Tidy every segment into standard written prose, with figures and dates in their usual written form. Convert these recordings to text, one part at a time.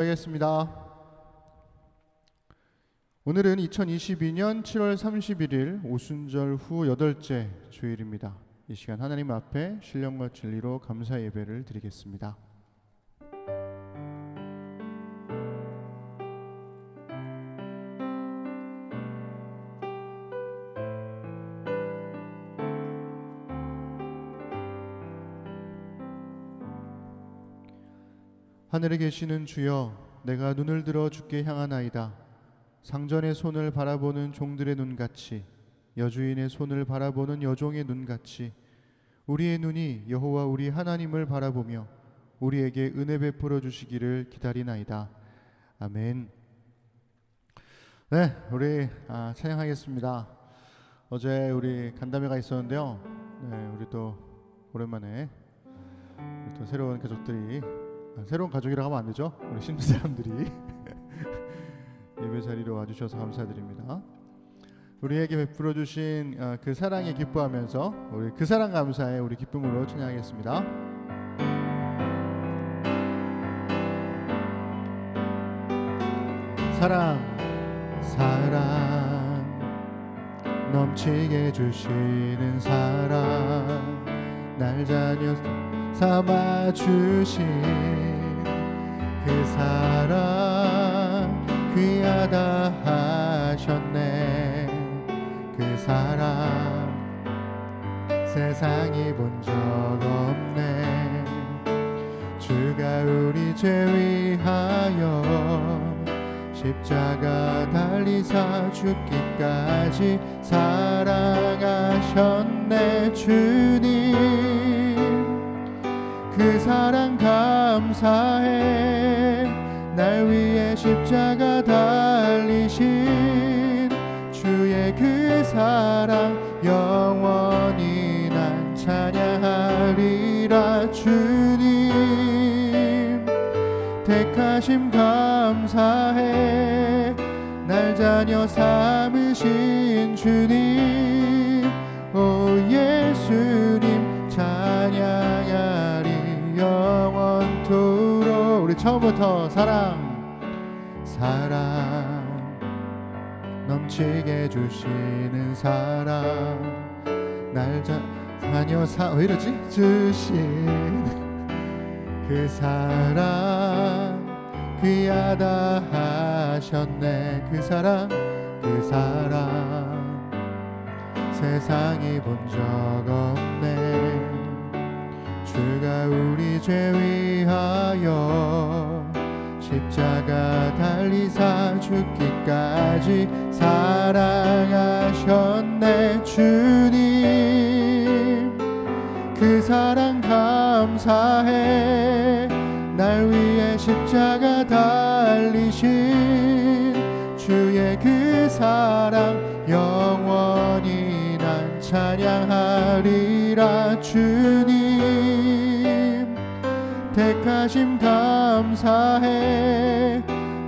하겠습니다. 오늘은 2022년 7월 31일 오순절 후 8째 주일입니다. 이 시간 하나님 앞에 신령과 진리로 감사 예배를 드리겠습니다. 하늘에 계시는 주여, 내가 눈을 들어 주께 향하나이다. 상전의 손을 바라보는 종들의 눈같이, 여주인의 손을 바라보는 여종의 눈같이 우리의 눈이 여호와 우리 하나님을 바라보며 우리에게 은혜 베풀어 주시기를 기다리나이다. 아멘. 네, 우리 찬양하겠습니다. 어제 우리 간담회가 있었는데요. 네, 우리 또 오랜만에 우리 또 새로운 가족들이, 새로운 가족이라고 하면 안 되죠? 우리 신부 사람들이 예배 자리로 와주셔서 감사드립니다. 우리에게 베풀어 주신 그 사랑에 기뻐하면서 우리 그 사랑 감사에 우리 기쁨으로 찬양하겠습니다. 사랑 넘치게 주시는 사랑, 날 자녀 삼아 주신 그 사랑 귀하다 하셨네. 그 사랑 세상이 본 적 없네. 주가 우리 죄 위하여 십자가 달리사 죽기까지 사랑하셨네. 주님 그 사랑 감사해. 날 위해 십자가 달리신 주의 그 사랑 영원히 난 찬양하리라. 주님 택하심 감사해. 날 자녀 삼으신 주님, 오 예수님 찬양하리 영원토록. 우리 처음부터 사랑 넘치게 주시는 사랑, 날 자녀 왜 이러지? 주신 그 사랑 귀하다 하셨네. 그 사랑 세상이 본 적 없네. 주가 우리 죄 위하여 십자가 달리사 죽기까지 사랑하셨네. 주님 그 사랑 감사해. 날 위해 십자가 달리신 주의 그 사랑 영원히 난 찬양하리라. 주님 택하심 감사해.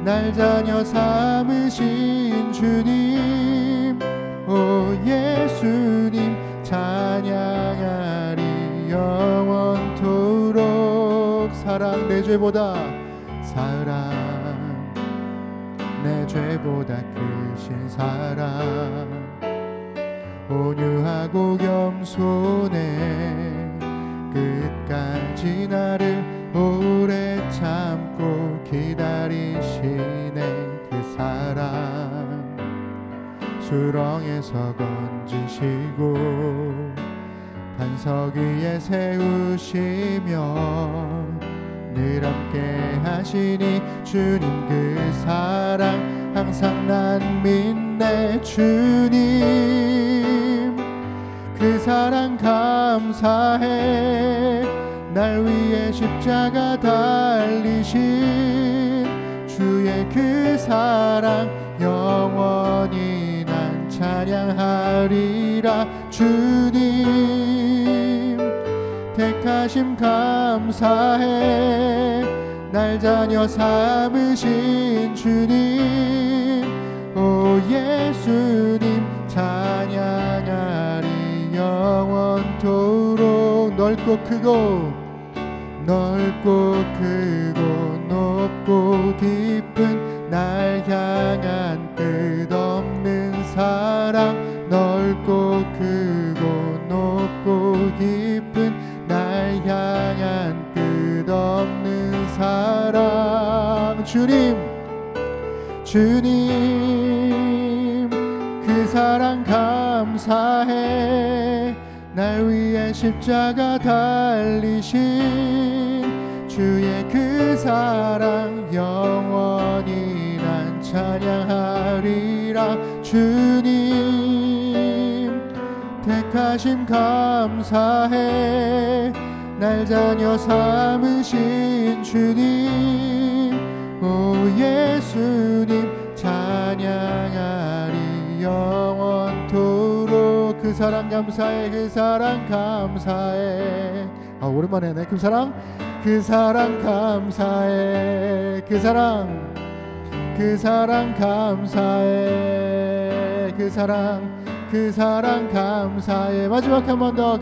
날 자녀 삼으신 주님, 오 예수님 찬양하리 영원토록. 사랑 내 죄보다 크신 사랑, 온유하고 겸손해 끝까지 나를 오래 참고 기다리시네. 그 사랑 수렁에서 건지시고 반석 위에 세우시며 늘 함께 하시니 주님 그 사랑 항상 난 믿네. 주님 그 사랑 감사해. 날 위해 십자가 달리신 주의 그 사랑 영원히 난 찬양하리라. 주님 택하심 감사해. 날 자녀 삼으신 주님, 오 예수님 찬양하리 영원토록. 넓고 크고 높 넓고 깊은 날 향한 끝없는 사랑 넓고 크고 높고 깊은 날 향한 끝없는 사랑 주님 그 사랑 감사해 날 위해 십자가 달리신 주의 그 사랑 영원히 난 찬양하리라 주님 택하심 감사해 날 자녀 삼으신 주님 오 예수님 찬양하리 영원토록 그 사랑 감사해 그 사랑 감사해 오랜만에 하네 그 사랑 감사해 그 사랑 감사해 그 사랑 감사해 마지막 한 번 더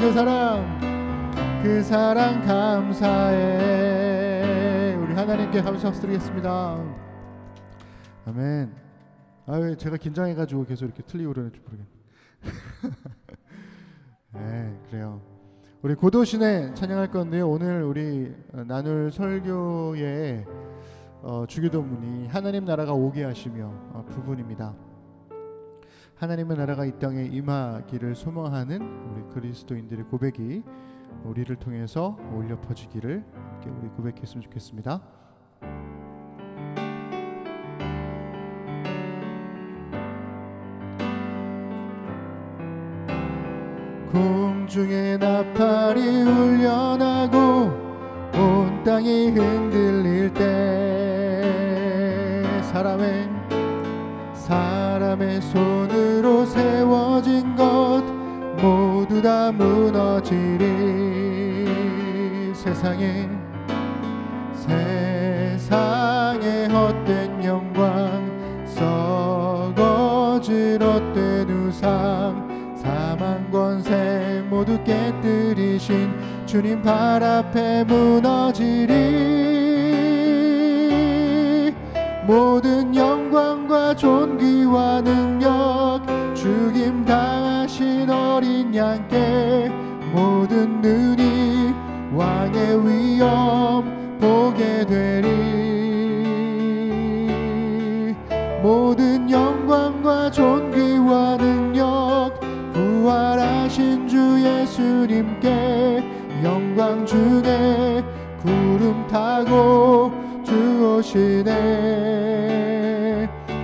그 사랑 감사해 우리 하나님께 감사 박수드리겠습니다. 아멘. 왜 제가 긴장해가지고 계속 이렇게 틀리고 그러는지 모르겠네. 네, 그래요. 우리 고도신에 찬양할 건데요. 오늘 우리 나눌 설교의 주기도문이 하나님 나라가 오게 하시며 부분입니다. 하나님의 나라가 이 땅에 임하기를 소망하는 우리 그리스도인들의 고백이 우리를 통해서 울려 퍼지기를 함께 우리 고백했으면 좋겠습니다. 공중의 나팔이 울려나고 온 땅이 흔들릴 때 사람의 손으로 세워진 것 모두 다 무너지리 세상에 헛된 영광 썩어질 헛된 우상 사망 권세 모두 깨뜨리신 주님 발 앞에 무너지리 모든 영광과 존귀와 능력 죽임 당하신 어린 양께 모든 눈이 왕의 위엄 보게 되리 모든 영광과 존귀와 능력 부활하신 주 예수님께 영광 중에 구름 타고 주 오시네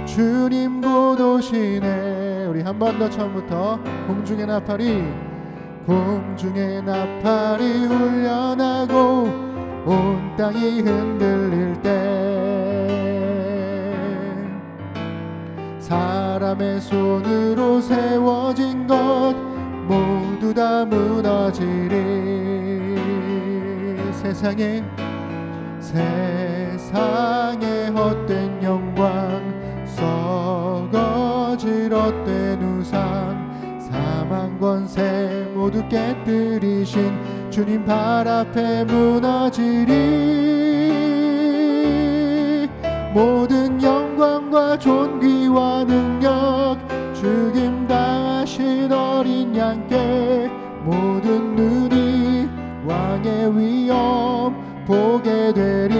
주님 곧 오시네 우리 한 번 더 처음부터 공중의 나팔이 울려나고 온 땅이 흔들릴 때 사람의 손으로 세워진 것 모두 다 무너지리 세상에 헛된 영광 썩어질 헛된 우상 사망 권세 모두 깨뜨리신 주님 발 앞에 무너지리 모든 영광과 존귀와 능력 죽임 당하신 어린 양께 모든 눈이 왕의 위엄 보게 되리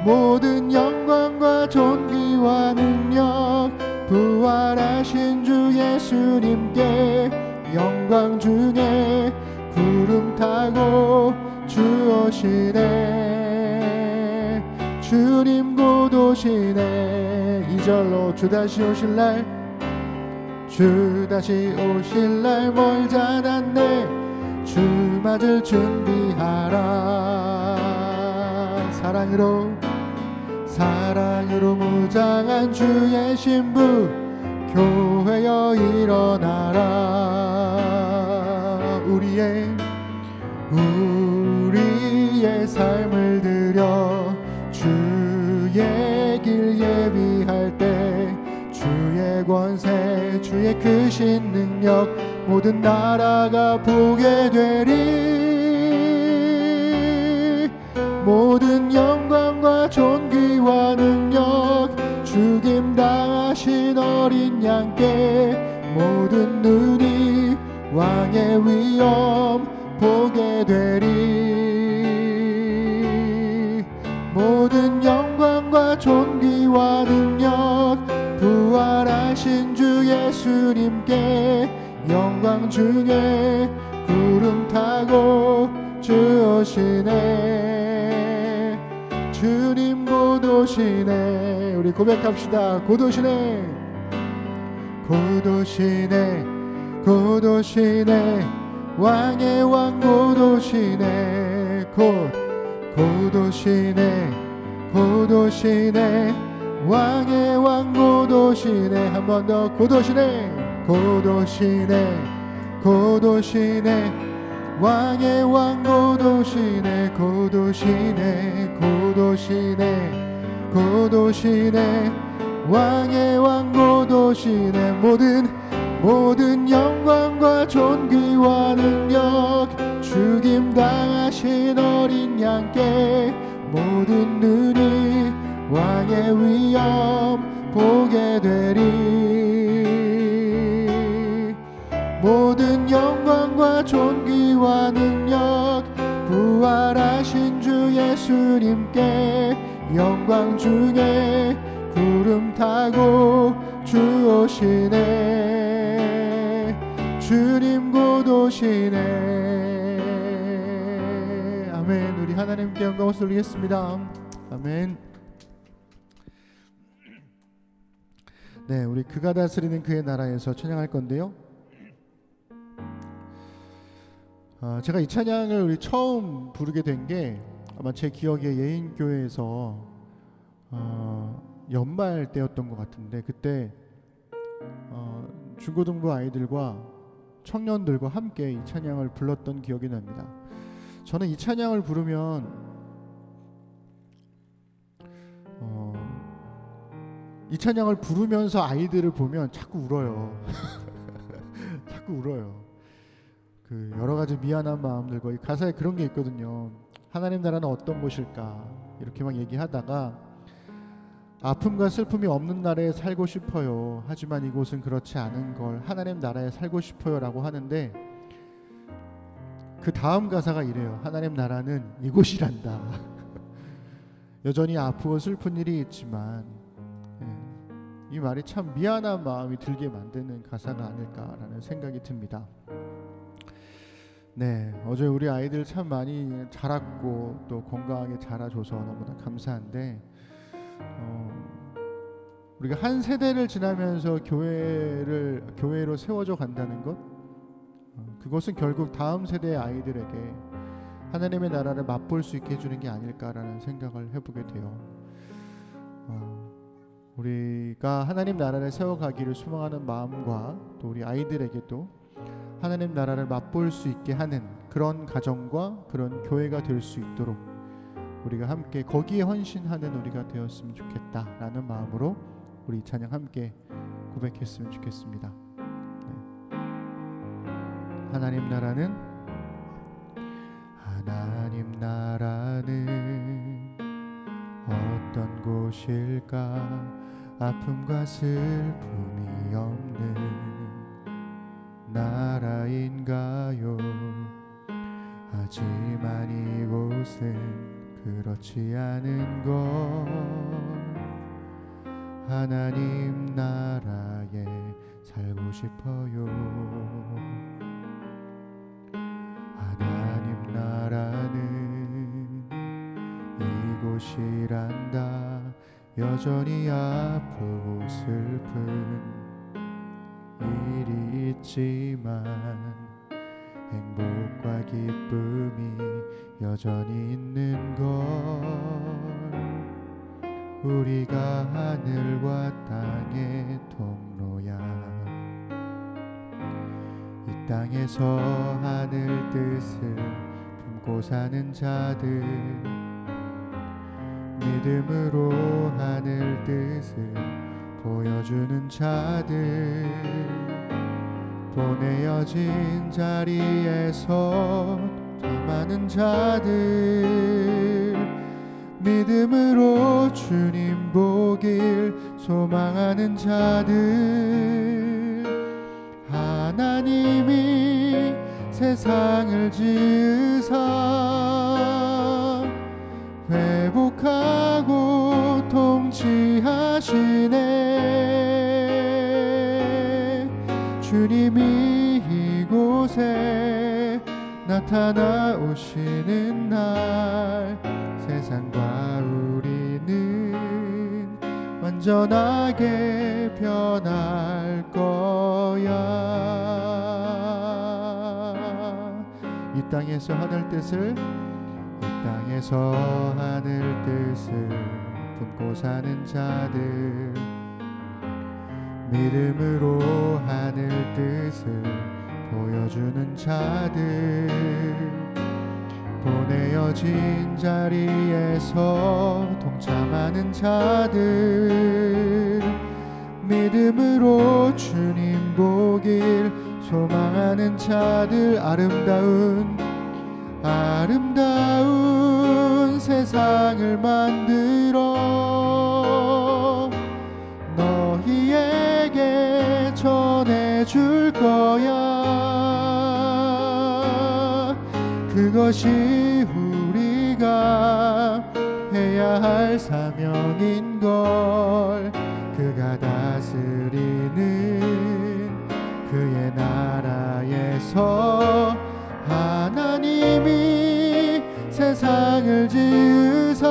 모든 영광과 존귀와 능력 부활하신 주 예수님께 영광 중에 구름 타고 주 오시네 주님 곧 오시네 2절로 주 다시 오실 날 멀지 않았네 주 맞을 준비하라 사랑으로 무장한 주의 신부 교회여 일어나라 우리의 삶을 들여 주의 길 예비할 때 주의 권세 주의 크신 능력 모든 나라가 보게 되리 모든 영광과 존귀와 능력 죽임 당하신 어린 양께 모든 눈이 왕의 위엄 보게 되리. 모든 영광과 존귀와 능력 부활하신 주 예수님께 영광 중에 구름 타고 주 오시네. 주님 곧 오시네. 우리 고백합시다. 곧 오시네. 곧 오시네. 곧 오시네. 왕의 왕 곧 오시네. 곧 오시네. 곧 오시네. 왕의 왕 곧 오시네. 한 번 더. 곧 오시네. 곧 오시네. 곧 오시네. 왕의 왕 곧 오시네. 곧 오시네. 곧 오시네. 곧 오시네. 왕의 왕 곧 오시네. 모든 영광과 존귀와 능력 죽임 당하신 어린 양께 모든 눈이 왕의 위엄 보게 되리. 모든 영광과 존귀와 능력 부활하신 주 예수님께 영광 중에 구름 타고 주 오시네. 주님 곧 오시네. 아멘. 우리 하나님께 영광을 돌리겠습니다. 아멘. 네, 우리 그가 다스리는 그의 나라에서 찬양할 건데요. 제가 이 찬양을 우리 처음 부르게 된 게 아마 제 기억에 예인교회에서 연말 때였던 것 같은데, 그때 중고등부 아이들과 청년들과 함께 이 찬양을 불렀던 기억이 납니다. 저는 이 찬양을 부르면 이 찬양을 부르면서 아이들을 보면 자꾸 울어요. 자꾸 울어요. 그 여러 가지 미안한 마음들과 이 가사에 그런 게 있거든요. 하나님 나라는 어떤 곳일까 이렇게 막 얘기하다가 아픔과 슬픔이 없는 나라에 살고 싶어요. 하지만 이곳은 그렇지 않은 걸 하나님 나라에 살고 싶어요 라고 하는데, 그 다음 가사가 이래요. 하나님 나라는 이곳이란다. 여전히 아프고 슬픈 일이 있지만, 이 말이 참 미안한 마음이 들게 만드는 가사가 아닐까라는 생각이 듭니다. 네, 어제 우리 아이들 참 많이 자랐고 또 건강하게 자라줘서 너무나 감사한데, 우리가 한 세대를 지나면서 교회로 세워져 간다는 것, 그것은 결국 다음 세대의 아이들에게 하나님의 나라를 맛볼 수 있게 해주는 게 아닐까라는 생각을 해보게 돼요. 우리가 하나님 나라를 세워가기를 소망하는 마음과 또 우리 아이들에게도 하나님 나라를 맛볼 수 있게 하는 그런 가정과 그런 교회가 될 수 있도록 우리가 함께 거기에 헌신하는 우리가 되었으면 좋겠다라는 마음으로 우리 찬양 함께 고백했으면 좋겠습니다. 네. 하나님 나라는 어떤 곳일까? 아픔과 슬픔이 없는 나라인가요? 하지만 이곳은 그렇지 않은 것, 하나님 나라에 살고 싶어요. 하나님 나라는 이곳이란다. 여전히 아프고 슬픈 일이 있지만 행복과 기쁨이 여전히 있는 걸, 우리가 하늘과 땅의 통로야. 이 땅에서 하늘 뜻을 품고 사는 자들, 믿음으로 하늘 뜻을 보여주는 자들, 보내어진 자리에서 더 많은 자들, 믿음으로 주님 보길 소망하는 자들, 하나님이 세상을 지으사 회복하고 통치하시네. 주님이 이곳에 나타나오시는 날, 세상과 우리는 완전하게 변할 거야. 이 땅에서 하늘 뜻을 품고 사는 자들, 믿음으로 하늘 뜻을 보여주는 자들, 보내어진 자리에서 동참하는 자들, 믿음으로 주님 보길 소망하는 자들, 아름다운 세상을 만들어 너희에게 전해줄 거야. 그것이 우리가 해야 할 사명인걸. 그가 다스리는 그의 나라에서 하나님이 세상을 지으사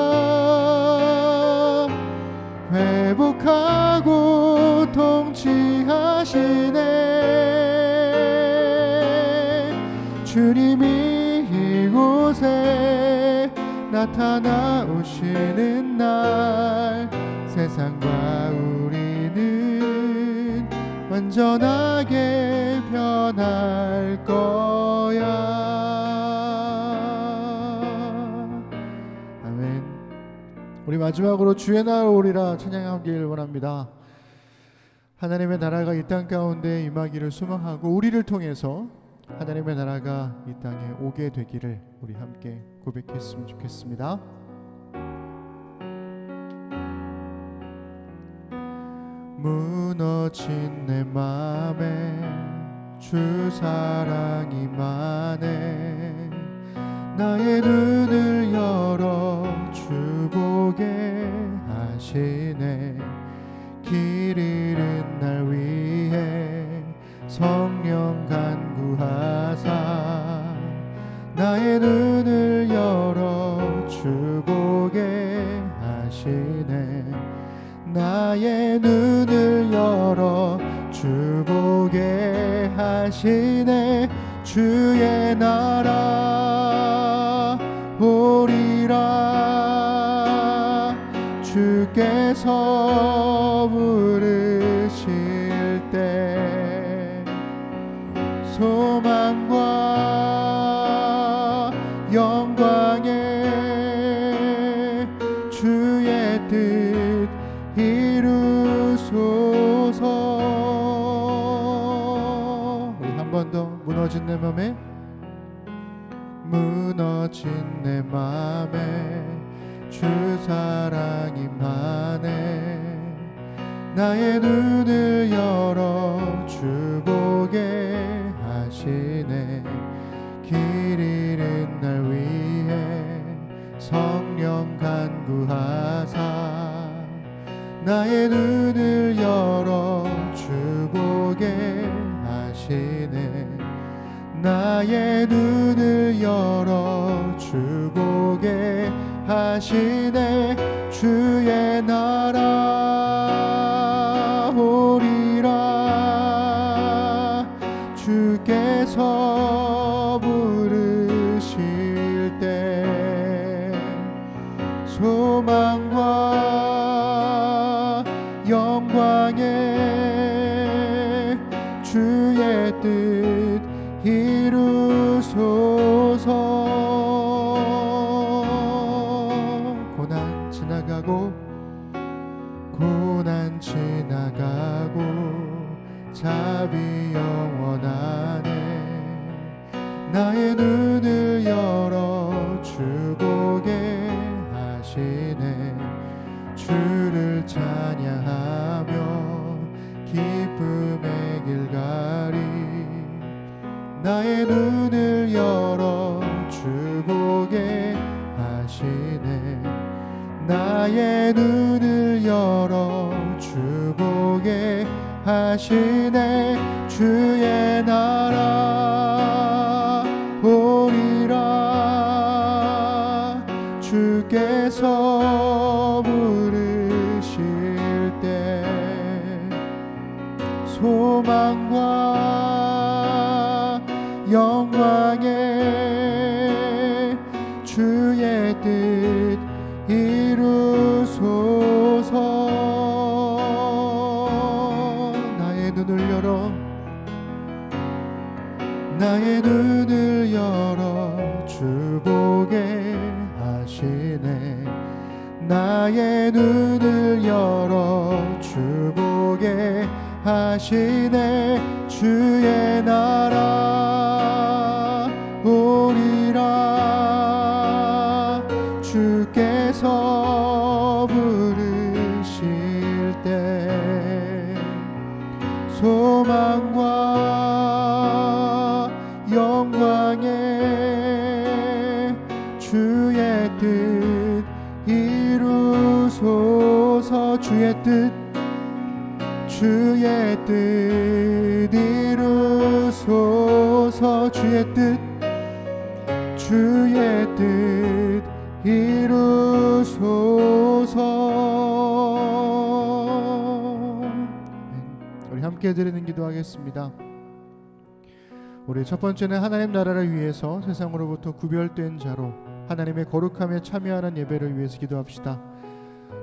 회복하고 통치하시네. 주님이 이곳에 나타나오시는 날, 세상과 우리는 완전하게 변할 거야. 아멘. 우리 마지막으로 주의 날 오리라 찬양하길 원합니다. 하나님의 나라가 이 땅 가운데 임하기를 소망하고, 우리를 통해서 하나님의 나라가 이 땅에 오게 되기를 우리 함께 고백했으면 좋겠습니다. 무너진 내 맘에 주 사랑이 임하네. 나의 눈을 열어 주 보게 하시네. 길 잃은 날 위해 성령 간구하사 나의 눈을 열어 주 보게 하시네. 나의 눈을 열어 주 보게 하시네. 주의 나라 오리라. 주께서 부르실 때 소망과 영광에 주의 뜻 이루소서. 우리 한 번 더. 무너진 내 맘에, 무너진 내 맘에 주 사랑이 임하네. 나의 눈을 열어 주 보게 하시네. 길 잃은 날 위해 성령 간구하사 나의 눈을 열어 주 보게 하시네. 나의 눈을 열어 주 보게 하시네. 주의 나라 오리라. 주께서 부르실 때 소망과 영광에 주의 뜻 이루소서. 고난 지나가고 자비 영원하네. 나의 눈을 열어 주 보게 하시네. 하시네. 주를 찬양하며 기쁨의 길 가리. 나의 눈을 열어 주 보게 하시네. 나의 눈을 열어 주 보게 하시네. 주의 나라 오리라. 주께서 부르실 때 소망과 영광에 주의 뜻 이루소서. 나의 눈을 열어 나의 눈을 열어 주 보게 하시네. 나의 눈을 열어 주 보게 하시네. 주의 나라 오리라. 주께서 부르실 때 소망과 영광에 주의 뜻 이루소서. 주의 뜻 이루소서. 주의 뜻 이루소서. 우리 함께 드리는 기도하겠습니다. 우리 첫 번째는 하나님 나라를 위해서 세상으로부터 구별된 자로 하나님의 거룩함에 참여하는 예배를 위해서 기도합시다.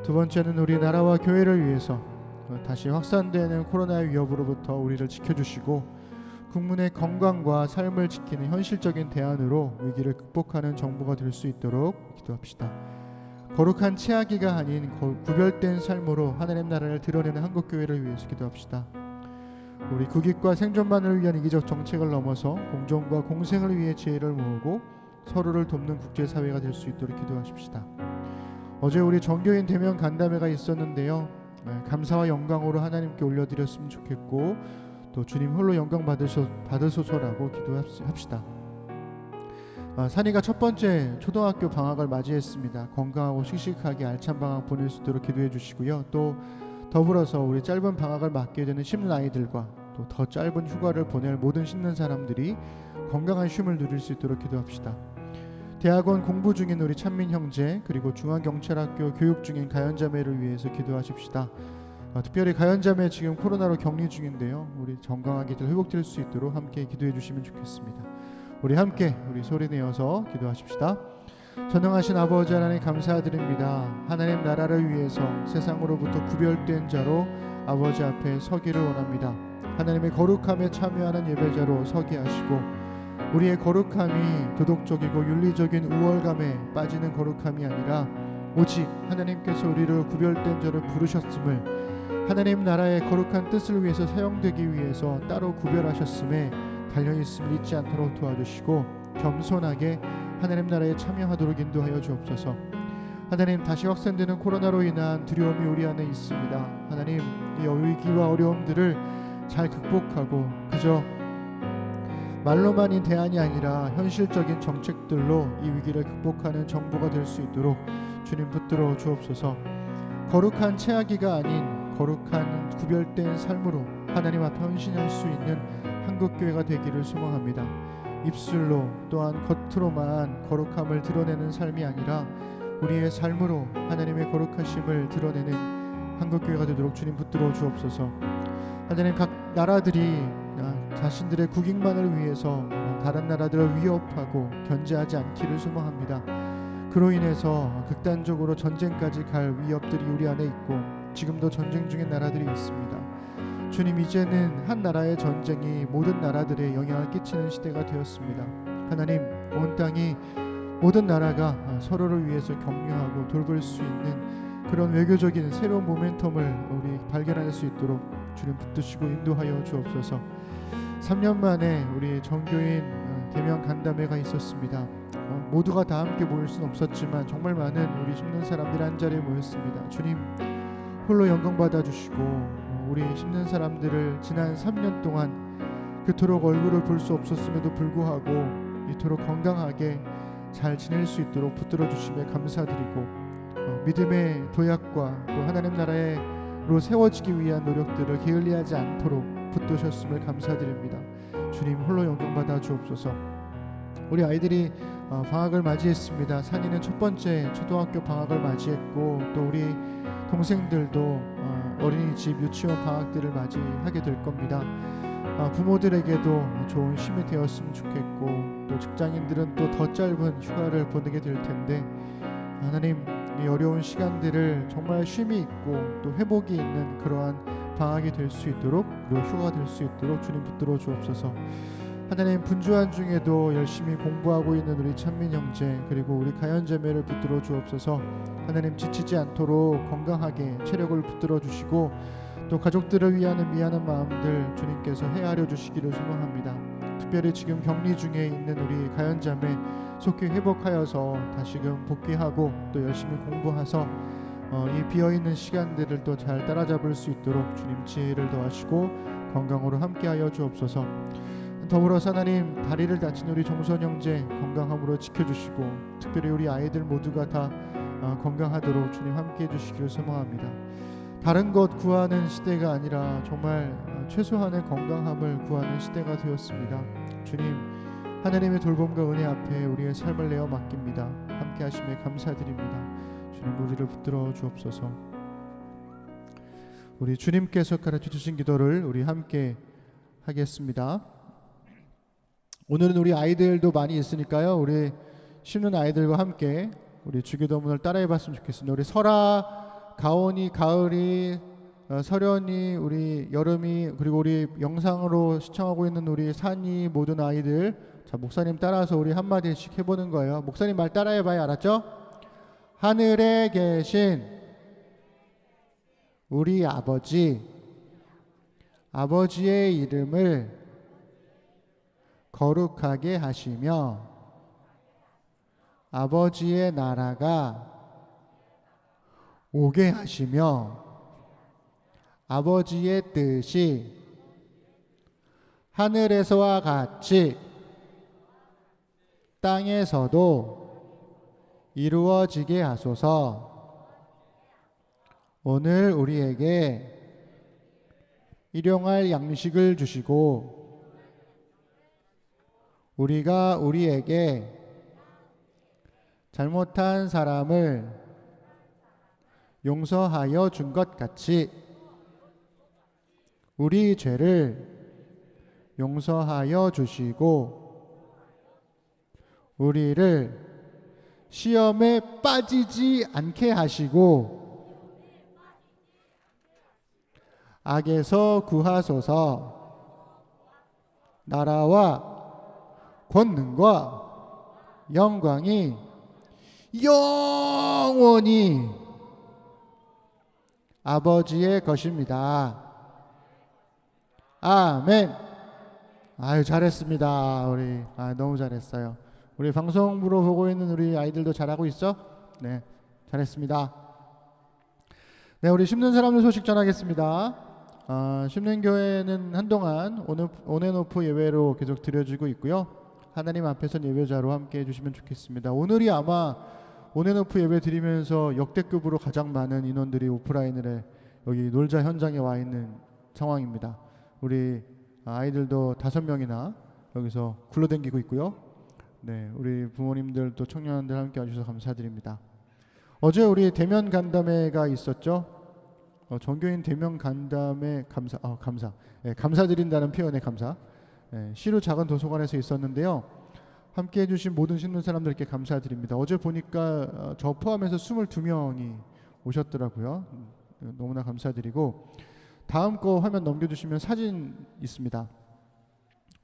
두 번째는 우리 나라와 교회를 위해서 다시 확산되는 코로나의 위협으로부터 우리를 지켜주시고 국민의 건강과 삶을 지키는 현실적인 대안으로 위기를 극복하는 정부가 될 수 있도록 기도합시다. 거룩한 치아기가 아닌 구별된 삶으로 하나님 나라를 드러내는 한국교회를 위해서 기도합시다. 우리 국익과 생존만을 위한 이기적 정책을 넘어서 공존과 공생을 위해 지혜를 모으고 서로를 돕는 국제사회가 될 수 있도록 기도하십시다. 어제 우리 전교인 대면 간담회가 있었는데요, 감사와 영광으로 하나님께 올려드렸으면 좋겠고 또 주님 홀로 영광 받으소서라고 기도합시다. 산이가 첫 번째 초등학교 방학을 맞이했습니다. 건강하고 씩씩하게 알찬 방학 보낼 수 있도록 기도해 주시고요. 또 더불어서 우리 짧은 방학을 맞게 되는 씹는 아이들과 또 더 짧은 휴가를 보낼 모든 씹는 사람들이 건강한 쉼을 누릴 수 있도록 기도합시다. 대학원 공부 중인 우리 찬민 형제, 그리고 중앙경찰학교 교육 중인 가연자매를 위해서 기도하십시다. 특별히 가연자매 지금 코로나로 격리 중인데요, 우리 건강하게 회복될 수 있도록 함께 기도해 주시면 좋겠습니다. 우리 함께 우리 소리내어서 기도하십시다. 전능하신 아버지 하나님 감사드립니다. 하나님 나라를 위해서 세상으로부터 구별된 자로 아버지 앞에 서기를 원합니다. 하나님의 거룩함에 참여하는 예배자로 서게 하시고 우리의 거룩함이 도덕적이고 윤리적인 우월감에 빠지는 거룩함이 아니라 오직 하나님께서 우리를 구별된 자로 부르셨음을, 하나님 나라의 거룩한 뜻을 위해서 사용되기 위해서 따로 구별하셨음에 달려있음을 잊지 않도록 도와주시고 겸손하게 하나님 나라에 참여하도록 인도하여 주옵소서. 하나님, 다시 확산되는 코로나로 인한 두려움이 우리 안에 있습니다. 하나님, 이 위기와 어려움들을 잘 극복하고 그저 말로만인 대안이 아니라 현실적인 정책들로 이 위기를 극복하는 정부가 될 수 있도록 주님 붙들어 주옵소서. 거룩한 체하기가 아닌 거룩한 구별된 삶으로 하나님 앞에 헌신할 수 있는 한국교회가 되기를 소망합니다. 입술로 또한 겉으로만 거룩함을 드러내는 삶이 아니라 우리의 삶으로 하나님의 거룩하심을 드러내는 한국교회가 되도록 주님 붙들어 주옵소서. 하나님, 각 나라들이 자신들의 국익만을 위해서 다른 나라들을 위협하고 견제하지 않기를 소망합니다. 그로 인해서 극단적으로 전쟁까지 갈 위협들이 우리 안에 있고 지금도 전쟁 중인 나라들이 있습니다. 주님, 이제는 한 나라의 전쟁이 모든 나라들에 영향을 끼치는 시대가 되었습니다. 하나님, 온 땅이 모든 나라가 서로를 위해서 격려하고 돌볼 수 있는 그런 외교적인 새로운 모멘텀을 우리 발견할 수 있도록 주님 붙드시고 인도하여 주옵소서. 3년 만에 우리 전교인 대면 간담회가 있었습니다. 모두가 다 함께 모일 수는 없었지만 정말 많은 우리 심는 사람들이 한 자리에 모였습니다. 주님 홀로 영광 받아주시고 우리 심는 사람들을 지난 3년 동안 그토록 얼굴을 볼 수 없었음에도 불구하고 이토록 건강하게 잘 지낼 수 있도록 붙들어 주심에 감사드리고 믿음의 도약과 또 하나님 나라로 세워지기 위한 노력들을 게을리하지 않도록 붙드셨음을 감사드립니다. 주님 홀로 영광 받아 주옵소서. 우리 아이들이 방학을 맞이했습니다. 산이는 첫 번째 초등학교 방학을 맞이했고 또 우리 동생들도 어린이집 유치원 방학들을 맞이하게 될 겁니다. 부모들에게도 좋은 쉼이 되었으면 좋겠고 또 직장인들은 또 더 짧은 휴가를 보내게 될 텐데 하나님 이 어려운 시간들을 정말 쉼이 있고 또 회복이 있는 그러한 방학이 될 수 있도록 그리고 휴가가 될 수 있도록 주님 붙들어 주옵소서. 하나님 분주한 중에도 열심히 공부하고 있는 우리 찬민 형제 그리고 우리 가연 자매를 붙들어 주옵소서. 하나님 지치지 않도록 건강하게 체력을 붙들어 주시고 또 가족들을 위하는 미안한 마음들 주님께서 헤아려 주시기를 소망합니다. 특별히 지금 격리 중에 있는 우리 가연 자매 속히 회복하여서 다시금 복귀하고 또 열심히 공부해서 이 비어있는 시간들을 또 잘 따라잡을 수 있도록 주님 지혜를 더하시고 건강으로 함께하여 주옵소서. 더불어서 하나님 다리를 다친 우리 종선 형제 건강함으로 지켜주시고 특별히 우리 아이들 모두가 다 건강하도록 주님 함께해 주시기를 소망합니다. 다른 것 구하는 시대가 아니라 정말 최소한의 건강함을 구하는 시대가 되었습니다. 주님 하나님의 돌봄과 은혜 앞에 우리의 삶을 내어 맡깁니다. 함께 하심에 감사드립니다. 주님 우리를 붙들어 주옵소서. 우리 주님께서 가르쳐 주신 기도를 우리 함께 하겠습니다. 오늘은 우리 아이들도 많이 있으니까요. 우리 심는 아이들과 함께 우리 주기도문을 따라해 봤으면 좋겠습니다. 우리 설아, 가온이, 가을이, 설연이, 우리 여름이 그리고 우리 영상으로 시청하고 있는 우리 산이 모든 아이들 자 목사님 따라서 우리 한마디씩 해보는 거예요. 목사님 말 따라해봐요. 알았죠? 하늘에 계신 우리 아버지의 이름을 거룩하게 하시며 아버지의 나라가 오게 하시며 아버지의 뜻이 하늘에서와 같이 땅에서도 이루어지게 하소서. 오늘 우리에게 일용할 양식을 주시고 우리가 우리에게 잘못한 사람을 용서하여 준 것 같이 우리 죄를 용서하여 주시고 우리를 시험에 빠지지 않게 하시고 악에서 구하소서. 나라와 권능과 영광이 영원히 아버지의 것입니다. 아멘. 아유 잘했습니다. 우리 너무 잘했어요. 우리 방송부로 보고 있는 우리 아이들도 잘하고 있어? 네, 잘했습니다. 네, 우리 심는 사람들 소식 전하겠습니다. 심는 교회는 한동안 온앤오프 예배로 계속 드려지고 있고요. 하나님 앞에선 예배자로 함께 해주시면 좋겠습니다. 오늘이 아마 온앤오프 예배 드리면서 역대급으로 가장 많은 인원들이 오프라인에 여기 놀자 현장에 와 있는 상황입니다. 우리 아이들도 5명이나 여기서 굴러다니고 있고요. 네, 우리 부모님들 또 청년들 함께 와주셔서 감사드립니다. 어제 우리 대면 간담회가 있었죠. 전교인 대면 간담회 감사. 네, 감사드린다는 표현에 감사. 네, 시루 작은 도서관에서 있었는데요. 함께 해주신 모든 신문 사람들께 감사드립니다. 어제 보니까 저 포함해서 22명이 오셨더라고요. 너무나 감사드리고 다음 거 화면 넘겨주시면 사진 있습니다.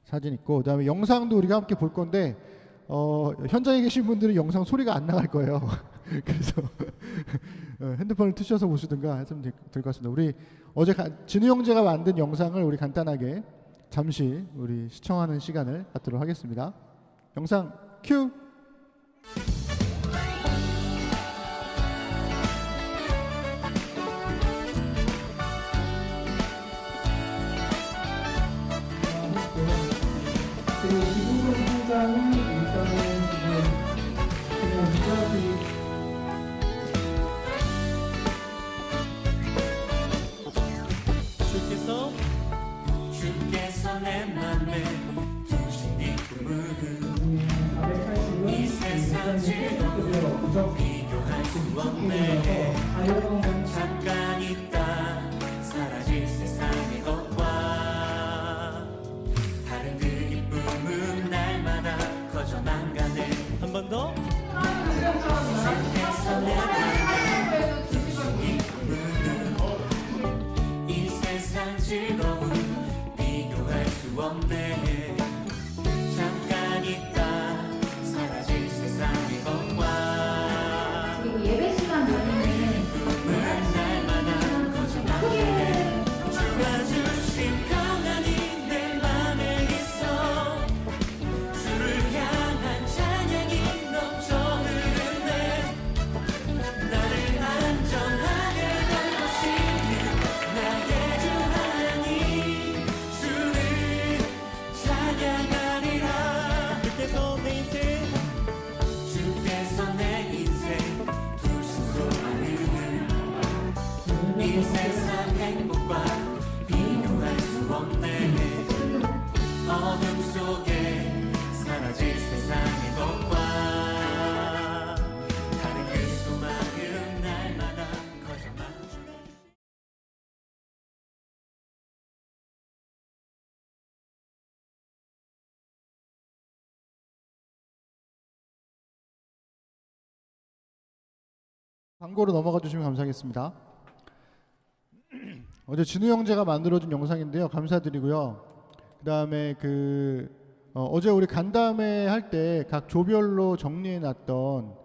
사진 있고 그다음에 영상도 우리가 함께 볼 건데 현장에 계신 분들은 영상 소리가 안 나갈 거예요. 그래서 핸드폰을 트셔서 보시든가 하시면 될 것 같습니다. 우리 어제 진우 형제가 만든 영상을 우리 간단하게 잠시 우리 시청하는 시간을 갖도록 하겠습니다. 영상 큐. 그리고 이 부분 현장은 일단은 지금 그냥 무작위 주께서 내 맘에 두신 이 꿈은 이 세상 즐거움 비교할 수 없네. 잠깐 있다 사라질 세상의 것과 다른 그 기쁨은 날마다 커져만 가네. 한 번 더. 주께서 내 맘에 두신 이 꿈은 이 세상 즐거움 비교할 수 없네. 잠깐 있다 사라질 세상의 것과 그리고 예배 시간 전에는 날마다 거쳐가네. 주가 주신 평안이 내 맘에 있어. 주를 향한 찬양이 넘쳐 흐르네. 나를 안전하게 돌보시는 나의 주 하나님, 주를 찬양하리라. 주께서 내 인생 두신 소망을 이 세상 행복과 비교할 수 없네. 어둠 속에 사라질 세상의 것과 다른 그 소망은 날마다 커져만 주네. 광고로 넘어가 주시면 감사하겠습니다. 어제 진우 형제가 만들어준 영상인데요. 감사드리고요. 그다음에 어제 우리 간담회 할 때 각 조별로 정리해 놨던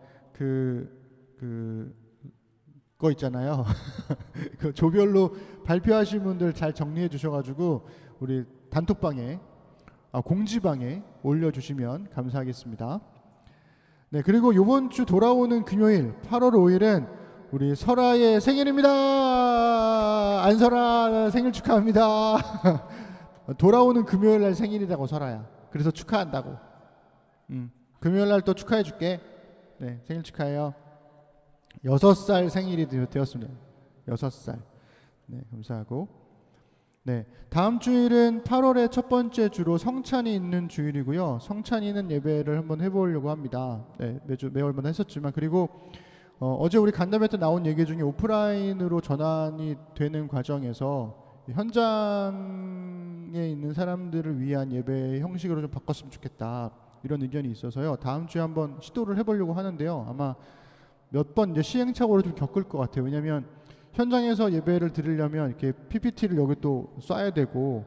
거 있잖아요. 그 조별로 발표하신 분들 잘 정리해 주셔가지고 우리 단톡방에 공지방에 올려주시면 감사하겠습니다. 네, 그리고 이번 주 돌아오는 금요일 8월 5일은 우리 설아의 생일입니다. 안설아 생일 축하합니다. 돌아오는 금요일 날 생일이라고 설아야. 그래서 축하한다고. 금요일 날 또 축하해 줄게. 네, 생일 축하해요. 6살 생일이 되었습니다. 6살. 네, 감사하고. 네, 다음 주일은 8월의 첫 번째 주로 성찬이 있는 주일이고요. 성찬이 있는 예배를 한번 해보려고 합니다. 네, 매월마다 했었지만 그리고 어제 우리 간담회 때 나온 얘기 중에 오프라인으로 전환이 되는 과정에서 현장에 있는 사람들을 위한 예배 형식으로 좀 바꿨으면 좋겠다 이런 의견이 있어서요. 다음 주에 한번 시도를 해보려고 하는데요. 아마 몇 번 이제 시행착오를 좀 겪을 것 같아요. 왜냐하면 현장에서 예배를 드리려면 이렇게 PPT를 여기 또 쏴야 되고,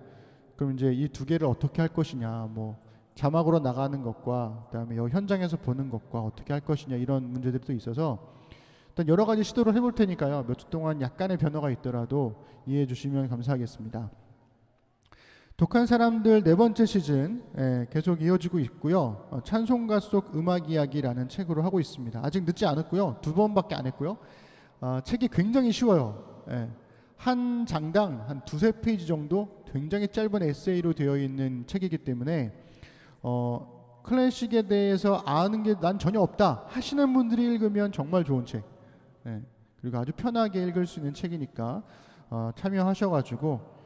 그럼 이제 이 두 개를 어떻게 할 것이냐, 뭐 자막으로 나가는 것과 그다음에 여기 현장에서 보는 것과 어떻게 할 것이냐 이런 문제들이 또 있어서 일단 여러 가지 시도를 해볼 테니까요. 몇 주 동안 약간의 변화가 있더라도 이해해 주시면 감사하겠습니다. 독한 사람들 네 번째 시즌 계속 이어지고 있고요. 찬송가 속 음악 이야기라는 책으로 하고 있습니다. 아직 늦지 않았고요. 2번밖에 안 했고요. 책이 굉장히 쉬워요. 한 장당 한 2-3페이지 정도 굉장히 짧은 에세이로 되어 있는 책이기 때문에 클래식에 대해서 아는 게 난 전혀 없다 하시는 분들이 읽으면 정말 좋은 책. 그리고 아주 편하게 읽을 수 있는 책이니까 참여하셔가지고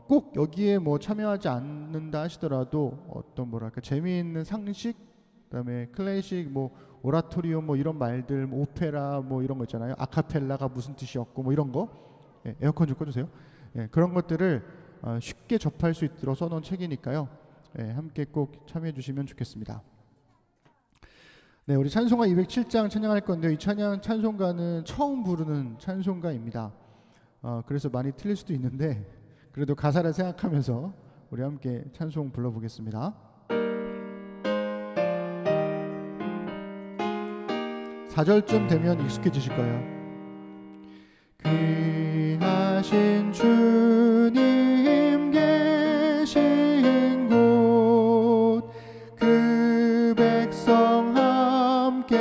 꼭 여기에 뭐 참여하지 않는다 하시더라도 어떤 뭐랄까 재미있는 상식, 그다음에 클래식 뭐 오라토리움 뭐 이런 말들, 뭐 오페라 뭐 이런 거 있잖아요. 아카펠라가 무슨 뜻이었고 뭐 이런 거. 에어컨 좀 꺼주세요. 그런 것들을 쉽게 접할 수 있도록 써놓은 책이니까요. 함께 꼭 참여해 주시면 좋겠습니다. 네, 우리 찬송가 207장 찬양할 건데요. 이 찬송가는 처음 부르는 찬송가입니다. 그래서 많이 틀릴 수도 있는데 그래도 가사를 생각하면서 우리 함께 찬송 불러보겠습니다. 4절쯤 되면 익숙해지실 거예요. 귀하신 주님 계신 곳 그 백성 함께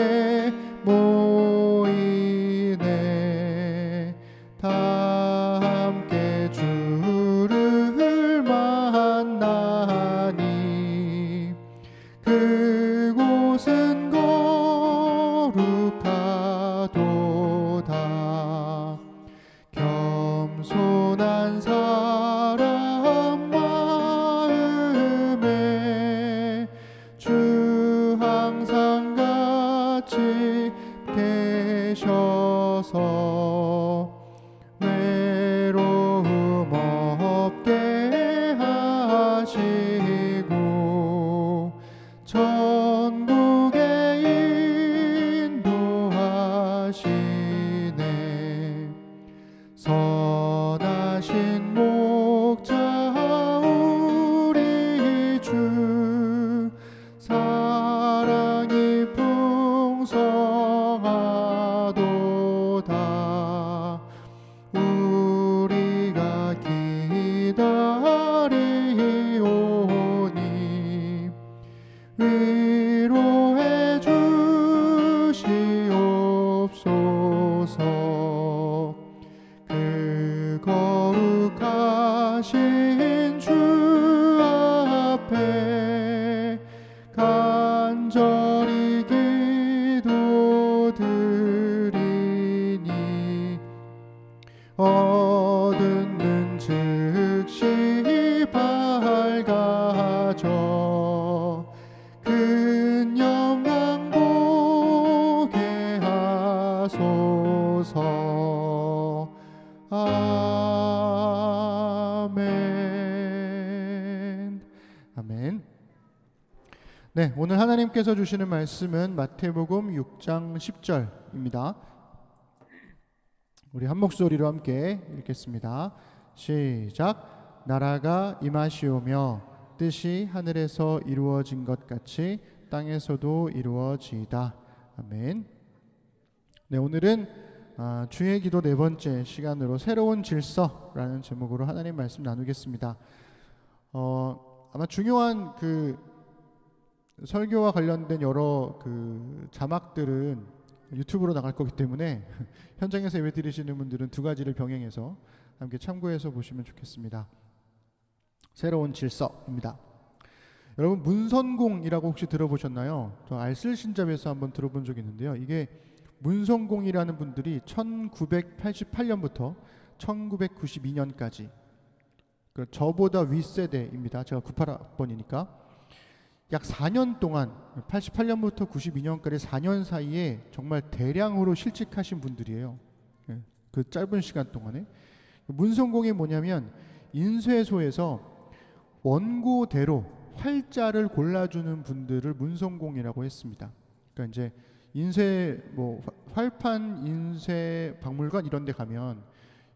외로움 없게 하시고 천국에 인도하시네. 선하신 목자 우리 주 사랑이 풍성하도다. 우리가 기다리오니 위로해 주시옵소서. 그 거룩하신 주 앞에 간절히 기도드리니 얻은 즉시 밝아져 큰 영광 보게 하소서. 아멘. 아멘. 네, 오늘 하나님께서 주시는 말씀은 마태복음 6장 10절입니다. 우리 한 목소리로 함께 읽겠습니다. 시작. 나라가 임하시오며 뜻이 하늘에서 이루어진 것 같이 땅에서도 이루어지이다. 아멘. 네, 오늘은 주의 기도 네 번째 시간으로 새로운 질서라는 제목으로 하나님 말씀 나누겠습니다. 아마 중요한 그 설교와 관련된 여러 그 자막들은 유튜브로 나갈 거기 때문에 현장에서 예배 드리시는 분들은 두 가지를 병행해서 함께 참고해서 보시면 좋겠습니다. 새로운 질서입니다. 여러분 문선공이라고 혹시 들어보셨나요? 저 알쓸신잡에서 한번 들어본 적이 있는데요. 이게 문선공이라는 분들이 1988년부터 1992년까지 저보다 윗세대입니다. 제가 98학번이니까 약 4년 동안 88년부터 92년까지 4년 사이에 정말 대량으로 실직하신 분들이에요. 그 짧은 시간 동안에. 문선공이 뭐냐면 인쇄소에서 원고대로 활자를 골라주는 분들을 문선공이라고 했습니다. 그러니까 이제 인쇄 활판 인쇄 박물관 이런 데 가면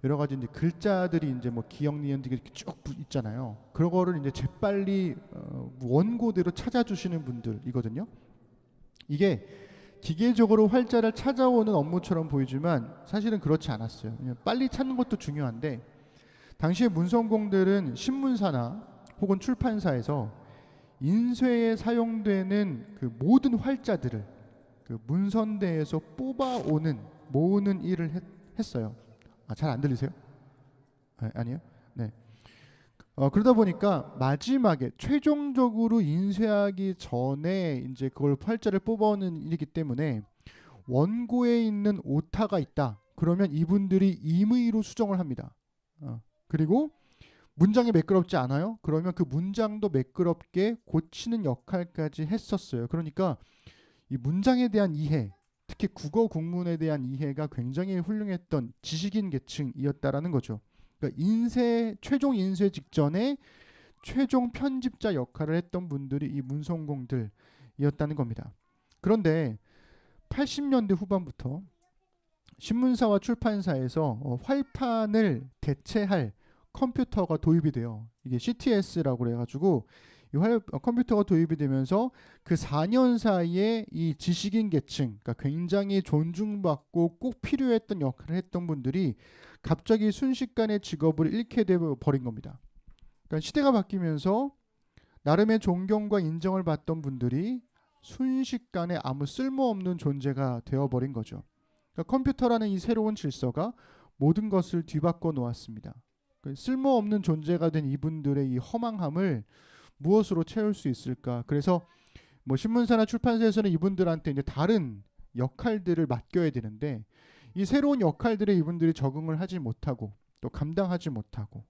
여러 가지 이제 글자들이 이제 기역 니은 되게 쭉 있잖아요. 그런 거를 이제 재빨리 원고대로 찾아주시는 분들이거든요. 이게 기계적으로 활자를 찾아오는 업무처럼 보이지만 사실은 그렇지 않았어요. 빨리 찾는 것도 중요한데 당시에 문선공들은 신문사나 혹은 출판사에서 인쇄에 사용되는 그 모든 활자들을 그 문선대에서 뽑아오는 모으는 일을 했어요. 잘 안 들리세요? 아니요? 네. 그러다 보니까 마지막에 최종적으로 인쇄하기 전에 이제 그걸 활자를 뽑아오는 일이기 때문에 원고에 있는 오타가 있다. 그러면 이분들이 임의로 수정을 합니다. 그리고 문장이 매끄럽지 않아요? 그러면 그 문장도 매끄럽게 고치는 역할까지 했었어요. 그러니까 이 문장에 대한 이해, 특히 국어 국문에 대한 이해가 굉장히 훌륭했던 지식인 계층이었다라는 거죠. 그러니까 최종 인쇄 직전에 최종 편집자 역할을 했던 분들이 이 문선공들이었다는 겁니다. 그런데 80년대 후반부터 신문사와 출판사에서 활판을 대체할 컴퓨터가 도입이 돼요. 이게 CTS라고 해가지고 이 컴퓨터가 도입이 되면서 그 4년 사이에 이 지식인 계층, 그러니까 굉장히 존중받고 꼭 필요했던 역할을 했던 분들이 갑자기 순식간에 직업을 잃게 되어버린 겁니다. 그러니까 시대가 바뀌면서 나름의 존경과 인정을 받던 분들이 순식간에 아무 쓸모없는 존재가 되어버린 거죠. 그러니까 컴퓨터라는 이 새로운 질서가 모든 것을 뒤바꿔 놓았습니다. 쓸모없는 존재가 된 이분들의 이 허망함을 무엇으로 채울 수 있을까? 그래서 신문사나 출판사에서는 이분들한테 이제 다른 역할들을 맡겨야 되는데 이 새로운 역할들에 이분들이 적응을 하지 못하고 또 감당하지 못하고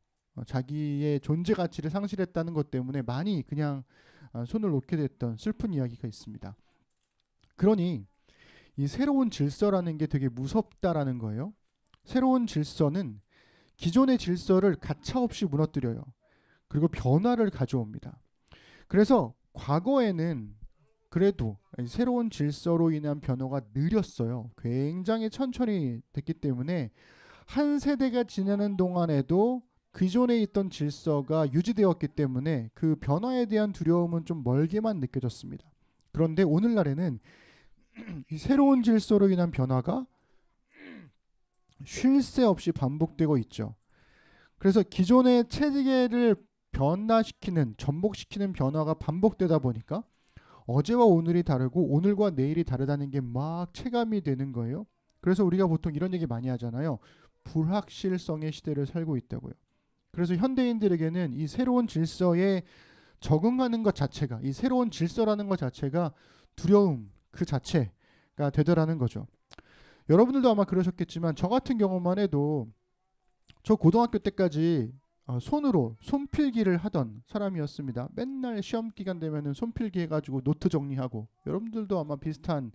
자기의 존재 가치를 상실했다는 것 때문에 많이 그냥 손을 놓게 됐던 슬픈 이야기가 있습니다. 그러니 이 새로운 질서라는 게 되게 무섭다라는 거예요. 새로운 질서는 기존의 질서를 가차없이 무너뜨려요. 그리고 변화를 가져옵니다. 그래서 과거에는 그래도 새로운 질서로 인한 변화가 느렸어요. 굉장히 천천히 됐기 때문에 한 세대가 지나는 동안에도 기존에 있던 질서가 유지되었기 때문에 그 변화에 대한 두려움은 좀 멀게만 느껴졌습니다. 그런데 오늘날에는 이 새로운 질서로 인한 변화가 쉴 새 없이 반복되고 있죠. 그래서 기존의 체계를 변화시키는, 전복시키는 변화가 반복되다 보니까 어제와 오늘이 다르고 오늘과 내일이 다르다는 게 막 체감이 되는 거예요. 그래서 우리가 보통 이런 얘기 많이 하잖아요. 불확실성의 시대를 살고 있다고요. 그래서 현대인들에게는 이 새로운 질서에 적응하는 것 자체가, 이 새로운 질서라는 것 자체가 두려움 그 자체가 되더라는 거죠. 여러분들도 아마 그러셨겠지만 저 같은 경우만 해도 저 고등학교 때까지 손으로 손필기를 하던 사람이었습니다. 맨날 시험 기간 되면은 손필기 해가지고 노트 정리하고, 여러분들도 아마 비슷한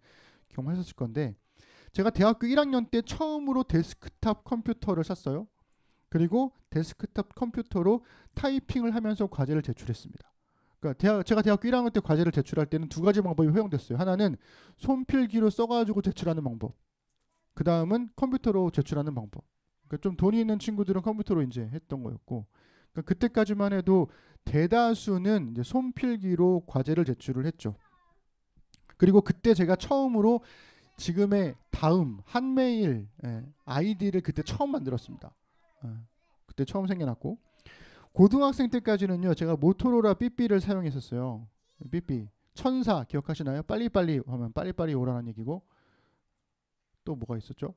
경험 하셨을 건데, 제가 대학교 1학년 때 처음으로 데스크탑 컴퓨터를 샀어요. 그리고 데스크탑 컴퓨터로 타이핑을 하면서 과제를 제출했습니다. 그러니까 제가 대학교 1학년 때 과제를 제출할 때는 두 가지 방법이 허용됐어요. 하나는 손필기로 써가지고 제출하는 방법, 그 다음은 컴퓨터로 제출하는 방법. 그러니까 좀 돈이 있는 친구들은 컴퓨터로 이제 했던 거였고, 그러니까 그때까지만 해도 대다수는 이제 손필기로 과제를 제출을 했죠. 그리고 그때 제가 처음으로 지금의 다음 한메일 아이디를 그때 처음 만들었습니다. 그때 처음 생겨났고, 고등학생 때까지는요 제가 모토로라 삐삐를 사용했었어요. 삐삐 천사 기억하시나요? 빨리빨리 하면 빨리빨리 오라는 얘기고, 또 뭐가 있었죠?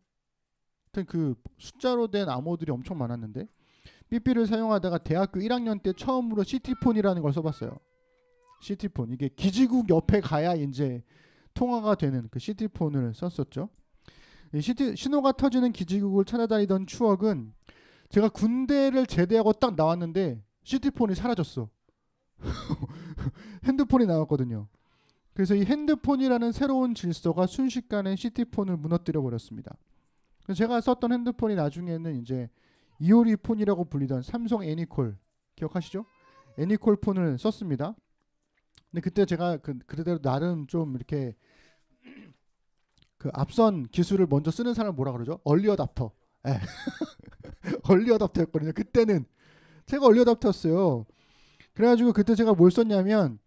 하여튼 그 숫자로 된 암호들이 엄청 많았는데, 삐삐를 사용하다가 대학교 1학년 때 처음으로 시티폰이라는 걸 써봤어요. 시티폰, 이게 기지국 옆에 가야 이제 통화가 되는 그 시티폰을 썼었죠. 신호가 터지는 기지국을 찾아다니던 추억은, 제가 군대를 제대하고 딱 나왔는데 시티폰이 사라졌어. 핸드폰이 나왔거든요. 그래서 이 핸드폰이라는 새로운 질서가 순식간에 시티폰을 무너뜨려 버렸습니다. 그래서 제가 썼던 핸드폰이 나중에는 이제 이오리 폰이라고 불리던 삼성 애니콜, 기억하시죠? 애니콜 폰을 썼습니다. 근데 그때 제가 그대로 나름 좀 이렇게 그 앞선 기술을 먼저 쓰는 사람을 뭐라 그러죠? 얼리 어답터. 얼리 어답터였거든요. 그때는 제가 얼리 어답터였어요. 그래가지고 그때 제가 뭘 썼냐면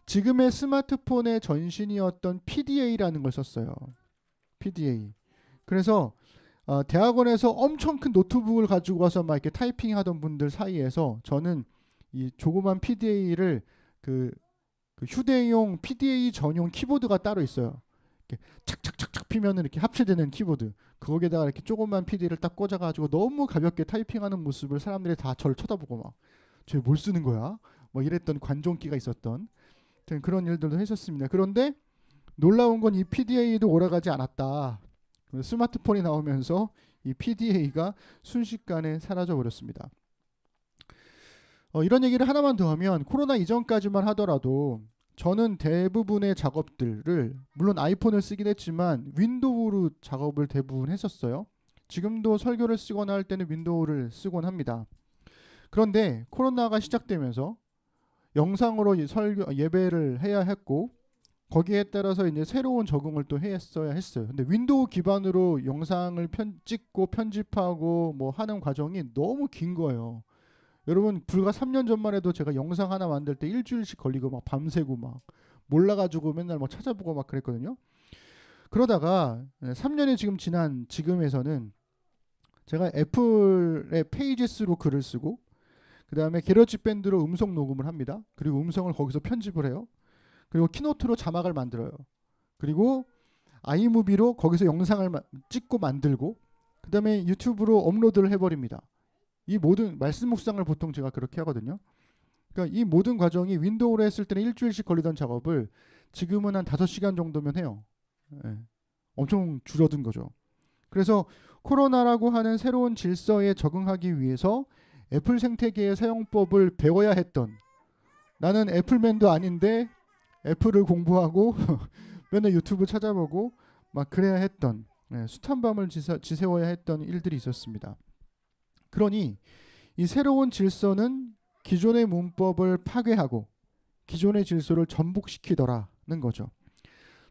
지금의 스마트폰의 전신이었던 PDA라는 걸 썼어요. PDA. 그래서 대학원에서 엄청 큰 노트북을 가지고 와서 막 이렇게 타이핑하던 분들 사이에서 저는 이 조그만 PDA를 그 휴대용 PDA 전용 키보드가 따로 있어요. 이렇게 착착착착 피면은 이렇게 합체되는 키보드. 거기에다가 이렇게 조그만 PDA를 딱 꽂아가지고 너무 가볍게 타이핑하는 모습을 사람들이 다 저를 쳐다보고 막, 쟤 뭘 쓰는 거야? 뭐 이랬던 관종기가 있었던 그런 일들도 했었습니다. 그런데 놀라운 건 이 PDA도 오래가지 않았다. 스마트폰이 나오면서 이 PDA가 순식간에 사라져 버렸습니다. 이런 얘기를 하나만 더 하면, 코로나 이전까지만 하더라도 저는 대부분의 작업들을, 물론 아이폰을 쓰긴 했지만 윈도우로 작업을 대부분 했었어요. 지금도 설교를 쓰거나 할 때는 윈도우를 쓰곤 합니다. 그런데 코로나가 시작되면서 영상으로 예배를 해야 했고, 거기에 따라서 이제 새로운 적응을 또 했어야 했어요. 근데 윈도우 기반으로 영상을 찍고 편집하고 뭐 하는 과정이 너무 긴 거예요. 여러분, 불과 3년 전만 해도 제가 영상 하나 만들 때 일주일씩 걸리고 막 밤새고 막 몰라가지고 맨날 막 찾아보고 막 그랬거든요. 그러다가 3년이 지금 지난 지금에서는 제가 애플의 페이지스로 글을 쓰고, 그 다음에 게러지밴드로 음성 녹음을 합니다. 그리고 음성을 거기서 편집을 해요. 그리고 키노트로 자막을 만들어요. 그리고 아이무비로 거기서 영상을 찍고 만들고, 그 다음에 유튜브로 업로드를 해버립니다. 이 모든 말씀 묵상을 보통 제가 그렇게 하거든요. 그러니까 이 모든 과정이 윈도우로 했을 때는 일주일씩 걸리던 작업을 지금은 한 5시간 정도면 해요. 엄청 줄어든 거죠. 그래서 코로나라고 하는 새로운 질서에 적응하기 위해서 애플 생태계의 사용법을 배워야 했던, 나는 애플맨도 아닌데 애플을 공부하고 맨날 유튜브 찾아보고 막 그래야 했던 숱한 밤을 지새워야 했던 일들이 있었습니다. 그러니 이 새로운 질서는 기존의 문법을 파괴하고 기존의 질서를 전복시키더라는 거죠.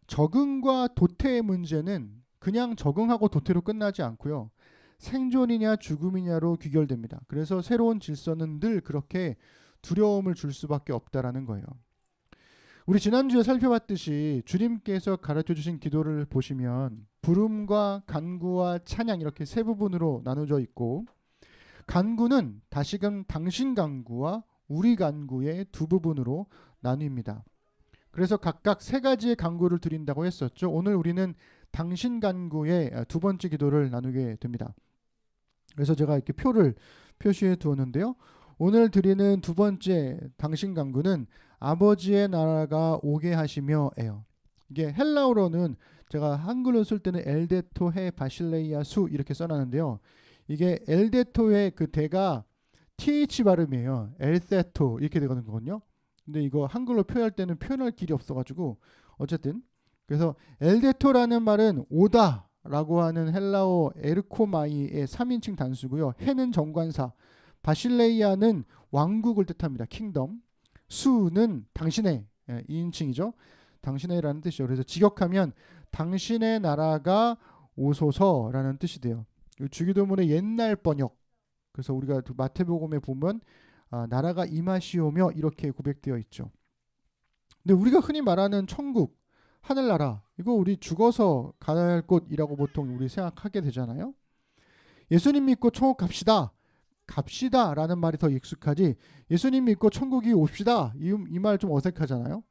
적응과 도태의 문제는 그냥 적응하고 도태로 끝나지 않고요. 생존이냐 죽음이냐로 귀결됩니다. 그래서 새로운 질서는 늘 그렇게 두려움을 줄 수밖에 없다라는 거예요. 우리 지난주에 살펴봤듯이 주님께서 가르쳐 주신 기도를 보시면 부름과 간구와 찬양 이렇게 세 부분으로 나눠져 있고, 간구는 다시금 당신 간구와 우리 간구의 두 부분으로 나뉩니다. 그래서 각각 세 가지의 간구를 드린다고 했었죠. 오늘 우리는 당신 간구의 두 번째 기도를 나누게 됩니다. 그래서 제가 이렇게 표를 표시해 두었는데요. 오늘 드리는 두 번째 당신 간구는 아버지의 나라가 오게 하시며예요. 이게 헬라어로는 제가 한글로 쓸 때는 엘데토 헤 바실레이아 수 이렇게 써놨는데요. 이게 엘데토의 그 대가 th 발음이에요. 엘세토 이렇게 되거든요. 근데 이거 한글로 표현할 때는 표현할 길이 없어가지고 어쨌든 그래서 엘데토라는 말은 오다라고 하는 헬라어 에르코마이의 3인칭 단수고요. 해는 정관사, 바실레이아는 왕국을 뜻합니다. 킹덤. 수는 당신의 2인칭이죠. 당신의라는 뜻이죠. 그래서 직역하면 당신의 나라가 오소서라는 뜻이 돼요. 주기도문의 옛날 번역. 그래서 우리가 마태복음에 보면 나라가 임하시오며 이렇게 고백되어 있죠. 근데 우리가 흔히 말하는 천국, 하늘나라 이거 우리 죽어서 가야 할 곳이라고 보통 우리 생각하게 되잖아요. 예수님 믿고 천국 갑시다 라는 말이 더 익숙하지 예수님 믿고 천국이 옵시다 이 말 좀 어색하잖아요.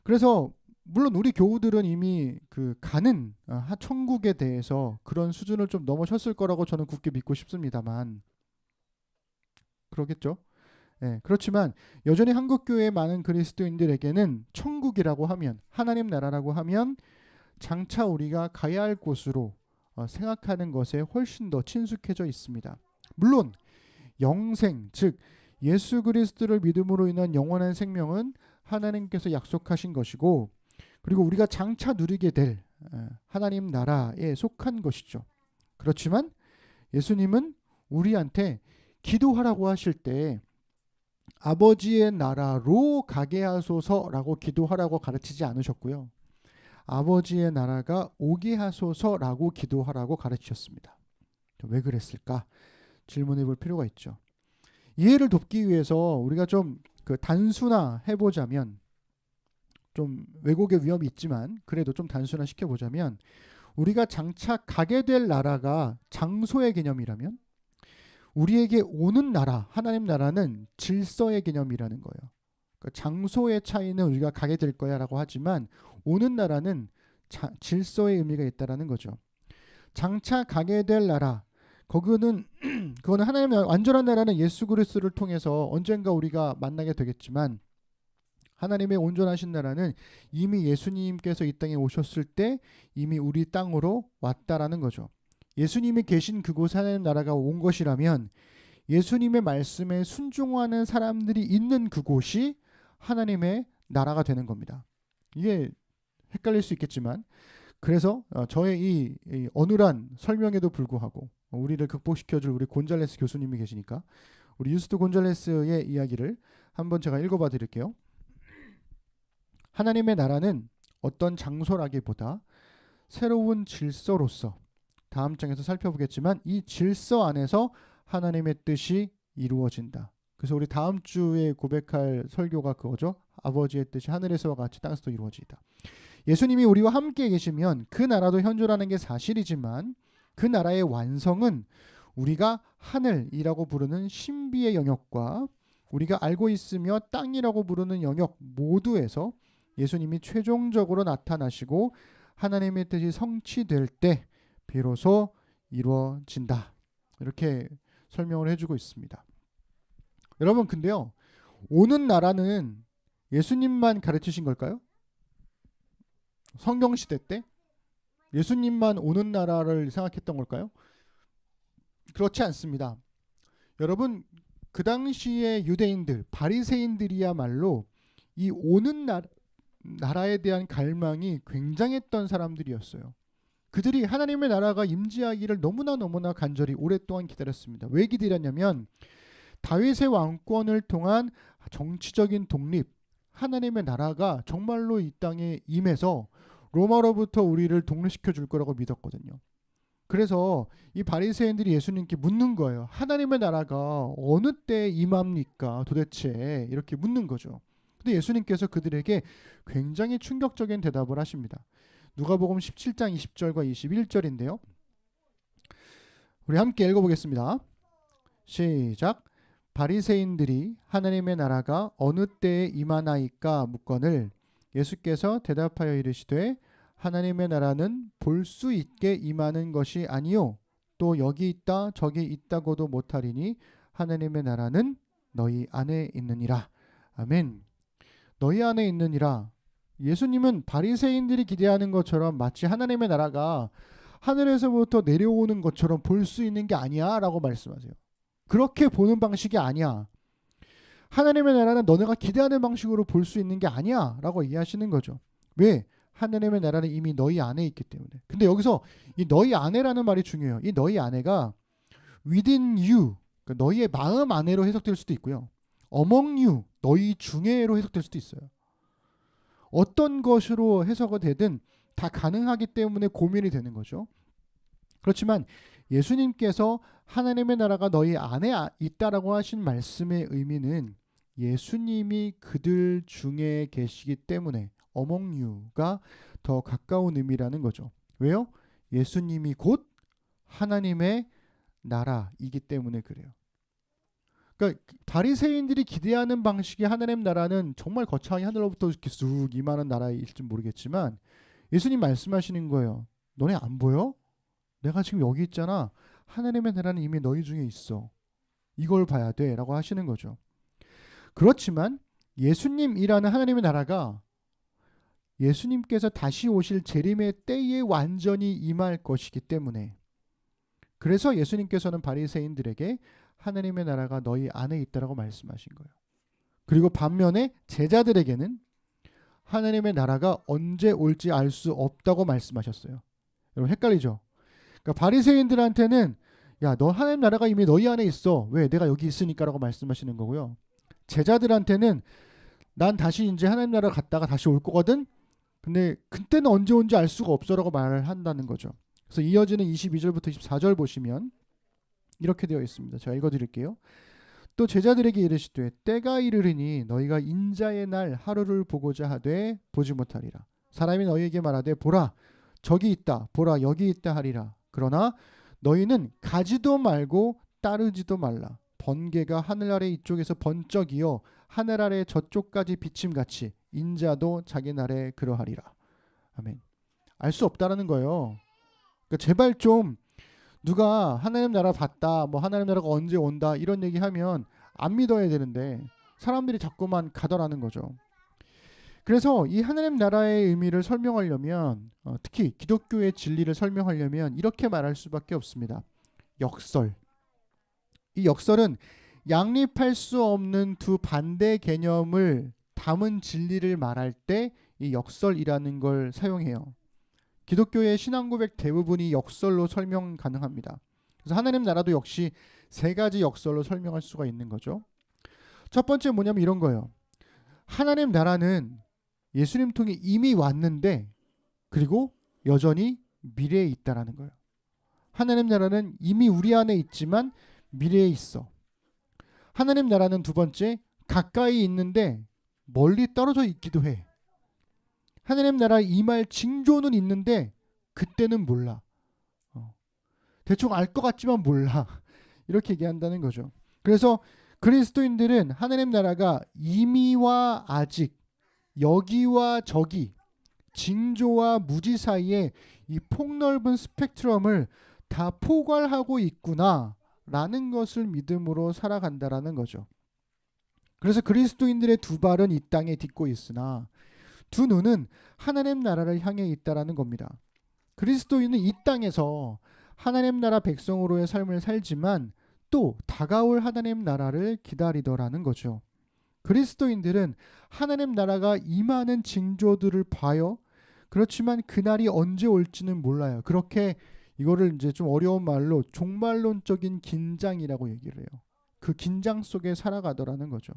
그래서 물론 우리 교우들은 이미 그 가는 천국에 대해서 그런 수준을 좀 넘어섰을 거라고 저는 굳게 믿고 싶습니다만 그러겠죠. 그렇지만 여전히 한국교회의 많은 그리스도인들에게는 천국이라고 하면 하나님 나라라고 하면 장차 우리가 가야 할 곳으로 생각하는 것에 훨씬 더 친숙해져 있습니다. 물론 영생 즉 예수 그리스도를 믿음으로 인한 영원한 생명은 하나님께서 약속하신 것이고 그리고 우리가 장차 누리게 될 하나님 나라에 속한 것이죠. 그렇지만 예수님은 우리한테 기도하라고 하실 때 아버지의 나라로 가게 하소서라고 기도하라고 가르치지 않으셨고요. 아버지의 나라가 오게 하소서라고 기도하라고 가르치셨습니다. 왜 그랬을까? 질문해 볼 필요가 있죠. 이해를 돕기 위해서 우리가 좀 그 단순화 해보자면 좀 왜곡의 위험이 있지만 그래도 좀 단순화 시켜보자면 우리가 장차 가게 될 나라가 장소의 개념이라면 우리에게 오는 나라, 하나님 나라는 질서의 개념이라는 거예요. 그러니까 장소의 차이는 우리가 가게 될 거야 라고 하지만 오는 나라는 질서의 의미가 있다라는 거죠. 장차 가게 될 나라, 그거는 하나님의 완전한 나라는 예수 그리스도를 통해서 언젠가 우리가 만나게 되겠지만 하나님의 온전하신 나라는 이미 예수님께서 이 땅에 오셨을 때 이미 우리 땅으로 왔다라는 거죠. 예수님이 계신 그곳에 하나님 나라가 온 것이라면 예수님의 말씀에 순종하는 사람들이 있는 그곳이 하나님의 나라가 되는 겁니다. 이게 헷갈릴 수 있겠지만 그래서 저의 이 어눌한 설명에도 불구하고 우리를 극복시켜줄 우리 곤잘레스 교수님이 계시니까 우리 유스트 곤잘레스의 이야기를 한번 제가 읽어봐 드릴게요. 하나님의 나라는 어떤 장소라기보다 새로운 질서로서 다음 장에서 살펴보겠지만 이 질서 안에서 하나님의 뜻이 이루어진다. 그래서 우리 다음 주에 고백할 설교가 그거죠. 아버지의 뜻이 하늘에서와 같이 땅에서도 이루어지다. 예수님이 우리와 함께 계시면 그 나라도 현존하는 게 사실이지만 그 나라의 완성은 우리가 하늘이라고 부르는 신비의 영역과 우리가 알고 있으며 땅이라고 부르는 영역 모두에서 예수님이 최종적으로 나타나시고 하나님의 뜻이 성취될 때 비로소 이루어진다. 이렇게 설명을 해주고 있습니다. 여러분 근데요. 오는 나라는 예수님만 가르치신 걸까요? 성경시대 때 예수님만 오는 나라를 생각했던 걸까요? 그렇지 않습니다. 여러분 그 당시의 유대인들, 바리새인들이야말로 이 오는 나라에 대한 갈망이 굉장했던 사람들이었어요. 그들이 하나님의 나라가 임재하기를 너무나 간절히 오랫동안 기다렸습니다. 왜 기다렸냐면 다윗의 왕권을 통한 정치적인 독립, 하나님의 나라가 정말로 이 땅에 임해서 로마로부터 우리를 독립시켜 줄 거라고 믿었거든요. 그래서 이 바리새인들이 예수님께 묻는 거예요. 하나님의 나라가 어느 때 임합니까? 도대체 이렇게 묻는 거죠. 근데 예수님께서 그들에게 굉장히 충격적인 대답을 하십니다. 누가복음 17장 20절과 21절인데요. 우리 함께 읽어보겠습니다. 시작. 바리새인들이 하나님의 나라가 어느 때에 임하나이까 묻거늘 예수께서 대답하여 이르시되 하나님의 나라는 볼 수 있게 임하는 것이 아니요 또 여기 있다 저기 있다고도 못하리니 하나님의 나라는 너희 안에 있느니라. 아멘. 너희 안에 있느니라. 예수님은 바리새인들이 기대하는 것처럼 마치 하나님의 나라가 하늘에서부터 내려오는 것처럼 볼 수 있는 게 아니야 라고 말씀하세요. 그렇게 보는 방식이 아니야. 하나님의 나라는 너네가 기대하는 방식으로 볼 수 있는 게 아니야 라고 이해하시는 거죠. 왜? 하나님의 나라는 이미 너희 안에 있기 때문에. 근데 여기서 이 너희 안에라는 말이 중요해요. 이 너희 안에가 within you, 그러니까 너희의 마음 안에로 해석될 수도 있고요. among you, 너희 중에로 해석될 수도 있어요. 어떤 것으로 해석이 되든 다 가능하기 때문에 고민이 되는 거죠. 그렇지만 예수님께서 하나님의 나라가 너희 안에 있다라고 하신 말씀의 의미는 예수님이 그들 중에 계시기 때문에 among you가 더 가까운 의미라는 거죠. 왜요? 예수님이 곧 하나님의 나라이기 때문에 그래요. 그러니까 바리새인들이 기대하는 방식의 하나님 나라는 정말 거창하게 하늘로부터 이렇게 쑥 임하는 나라일지 모르겠지만 예수님 말씀하시는 거예요. 너네 안 보여? 내가 지금 여기 있잖아. 하나님의 나라는 이미 너희 중에 있어. 이걸 봐야 돼 라고 하시는 거죠. 그렇지만 예수님이라는 하나님의 나라가 예수님께서 다시 오실 재림의 때에 완전히 임할 것이기 때문에 그래서 예수님께서는 바리새인들에게 하나님의 나라가 너희 안에 있다라고 말씀하신 거예요. 그리고 반면에 제자들에게는 하나님의 나라가 언제 올지 알 수 없다고 말씀하셨어요. 여러분 헷갈리죠? 그러니까 바리새인들한테는 야, 너 하나님 나라가 이미 너희 안에 있어. 왜? 내가 여기 있으니까라고 말씀하시는 거고요. 제자들한테는 난 다시 이제 하나님 나라 갔다가 다시 올 거거든. 근데 그때는 언제 온지 알 수가 없어라고 말을 한다는 거죠. 그래서 이어지는 22절부터 24절 보시면 이렇게 되어 있습니다. 제가 읽어드릴게요. 또 제자들에게 이르시되 때가 이르리니 너희가 인자의 날 하루를 보고자 하되 보지 못하리라. 사람이 너희에게 말하되 보라 저기 있다 보라 여기 있다 하리라. 그러나 너희는 가지도 말고 따르지도 말라. 번개가 하늘 아래 이쪽에서 번쩍이어 하늘 아래 저쪽까지 비침같이 인자도 자기 날에 그러하리라. 아멘. 알 수 없다라는 거예요. 그러니까 제발 좀 누가 하나님 나라 봤다, 뭐 하나님 나라가 언제 온다 이런 얘기하면 안 믿어야 되는데 사람들이 자꾸만 가더라는 거죠. 그래서 이 하나님 나라의 의미를 설명하려면 특히 기독교의 진리를 설명하려면 이렇게 말할 수밖에 없습니다. 역설. 이 역설은 양립할 수 없는 두 반대 개념을 담은 진리를 말할 때 이 역설이라는 걸 사용해요. 기독교의 신앙 고백 대부분이 역설로 설명 가능합니다. 그래서 하나님 나라도 역시 세 가지 역설로 설명할 수가 있는 거죠. 첫 번째 뭐냐면 이런 거예요. 하나님 나라는 예수님 통해 이미 왔는데 그리고 여전히 미래에 있다라는 거예요. 하나님 나라는 이미 우리 안에 있지만 미래에 있어. 하나님 나라는 두 번째 가까이 있는데 멀리 떨어져 있기도 해. 하나님 나라에 임할 징조는 있는데 그때는 몰라. 대충 알 것 같지만 몰라. 이렇게 얘기한다는 거죠. 그래서 그리스도인들은 하나님 나라가 이미와 아직, 여기와 저기, 징조와 무지 사이에 이 폭넓은 스펙트럼을 다 포괄하고 있구나 라는 것을 믿음으로 살아간다라는 거죠. 그래서 그리스도인들의 두 발은 이 땅에 딛고 있으나 두 눈은 하나님 나라를 향해 있다라는 겁니다. 그리스도인은 이 땅에서 하나님 나라 백성으로의 삶을 살지만 또 다가올 하나님 나라를 기다리더라는 거죠. 그리스도인들은 하나님 나라가 임하는 징조들을 봐요. 그렇지만 그날이 언제 올지는 몰라요. 그렇게 이거를 이제 좀 어려운 말로 종말론적인 긴장이라고 얘기를 해요. 그 긴장 속에 살아가더라는 거죠.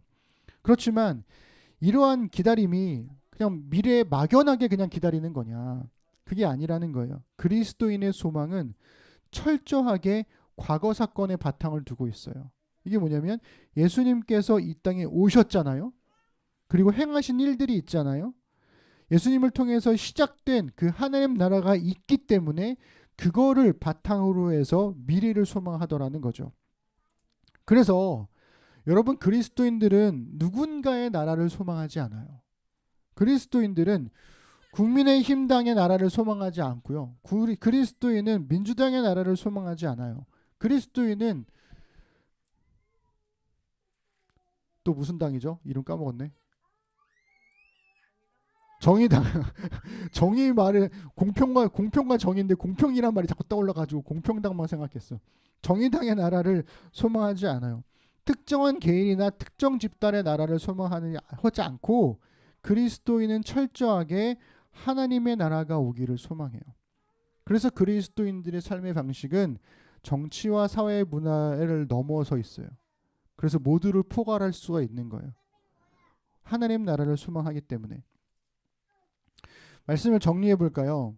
그렇지만 이러한 기다림이 그냥 미래에 막연하게 그냥 기다리는 거냐? 그게 아니라는 거예요. 그리스도인의 소망은 철저하게 과거 사건의 바탕을 두고 있어요. 이게 뭐냐면 예수님께서 이 땅에 오셨잖아요. 그리고 행하신 일들이 있잖아요. 예수님을 통해서 시작된 그 하나님 나라가 있기 때문에 그거를 바탕으로 해서 미래를 소망하더라는 거죠. 그래서 여러분 그리스도인들은 누군가의 나라를 소망하지 않아요. 그리스도인들은 국민의힘 당의 나라를 소망하지 않고요. 그리스도인은 민주당의 나라를 소망하지 않아요. 그리스도인은 또 무슨 당이죠? 이름 까먹었네. 정의당. 정의 말을 공평과 정의인데 공평이란 말이 자꾸 떠올라가지고 공평당만 생각했어. 정의당의 나라를 소망하지 않아요. 특정한 개인이나 특정 집단의 나라를 소망하지 않고 그리스도인은 철저하게 하나님의 나라가 오기를 소망해요. 그래서 그리스도인들의 삶의 방식은 정치와 사회 문화를 넘어서 있어요. 그래서 모두를 포괄할 수가 있는 거예요. 하나님 나라를 소망하기 때문에. 말씀을 정리해 볼까요?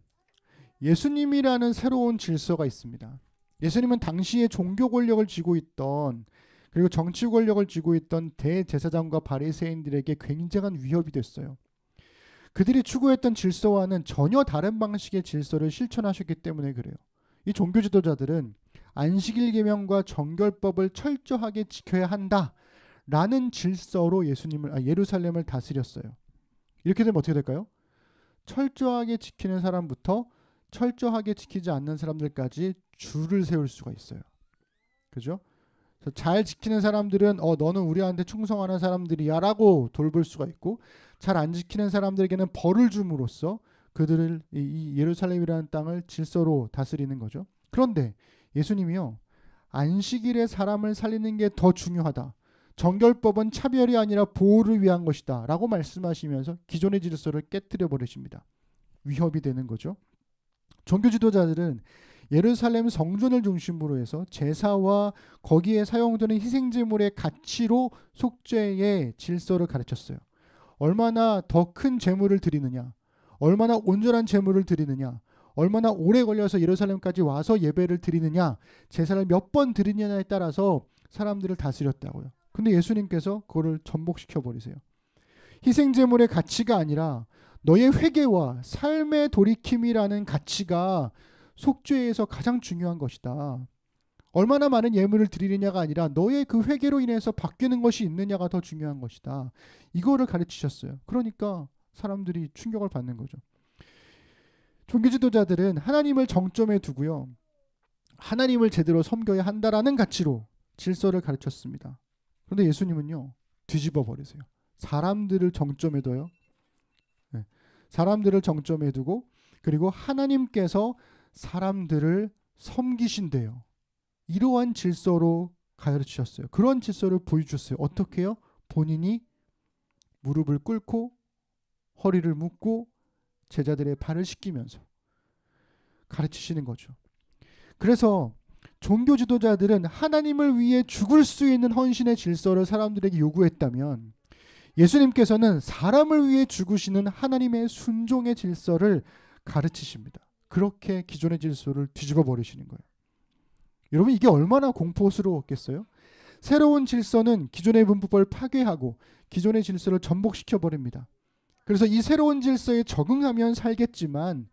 예수님이라는 새로운 질서가 있습니다. 예수님은 당시에 종교 권력을 쥐고 있던 그리고 정치 권력을 쥐고 있던 대제사장과 바리새인들에게 굉장한 위협이 됐어요. 그들이 추구했던 질서와는 전혀 다른 방식의 질서를 실천하셨기 때문에 그래요. 이 종교 지도자들은 안식일 계명과 정결법을 철저하게 지켜야 한다라는 질서로 예루살렘을 다스렸어요. 이렇게 되면 어떻게 될까요? 철저하게 지키는 사람부터 철저하게 지키지 않는 사람들까지 줄을 세울 수가 있어요. 그죠? 잘 지키는 사람들은 너는 우리한테 충성하는 사람들이야 라고 돌볼 수가 있고, 잘 안 지키는 사람들에게는 벌을 줌으로써 그들을 이 예루살렘이라는 땅을 질서로 다스리는 거죠. 그런데 예수님이요, 안식일에 사람을 살리는 게 더 중요하다, 정결법은 차별이 아니라 보호를 위한 것이다 라고 말씀하시면서 기존의 질서를 깨뜨려 버리십니다. 위협이 되는 거죠. 종교 지도자들은 예루살렘 성전을 중심으로 해서 제사와 거기에 사용되는 희생제물의 가치로 속죄의 질서를 가르쳤어요. 얼마나 더 큰 제물을 드리느냐, 얼마나 온전한 제물을 드리느냐, 얼마나 오래 걸려서 예루살렘까지 와서 예배를 드리느냐, 제사를 몇 번 드리느냐에 따라서 사람들을 다스렸다고요. 근데 예수님께서 그거를 전복시켜 버리세요. 희생제물의 가치가 아니라 너의 회개와 삶의 돌이킴이라는 가치가 속죄에서 가장 중요한 것이다. 얼마나 많은 예물을 드리느냐가 아니라 너의 그 회개로 인해서 바뀌는 것이 있느냐가 더 중요한 것이다. 이거를 가르치셨어요. 그러니까 사람들이 충격을 받는 거죠. 종교 지도자들은 하나님을 정점에 두고요, 하나님을 제대로 섬겨야 한다라는 가치로 질서를 가르쳤습니다. 그런데 예수님은요, 뒤집어 버리세요. 사람들을 정점에 둬요. 사람들을 정점에 두고, 그리고 하나님께서 사람들을 섬기신대요. 이러한 질서로 가르치셨어요. 그런 질서를 보여주셨어요. 어떻게 해요? 본인이 무릎을 꿇고 허리를 묶고 제자들의 발을 씻기면서 가르치시는 거죠. 그래서 종교 지도자들은 하나님을 위해 죽을 수 있는 헌신의 질서를 사람들에게 요구했다면, 예수님께서는 사람을 위해 죽으시는 하나님의 순종의 질서를 가르치십니다. 그렇게 기존의 질서를 뒤집어 버리시는 거예요. 여러분, 이게 얼마나 공포스러웠겠어요? 새로운 질서는 기존의 문법을 파괴하고 기존의 질서를 전복시켜 버립니다. 그래서 이 새로운 질서에 적응하면 살겠지만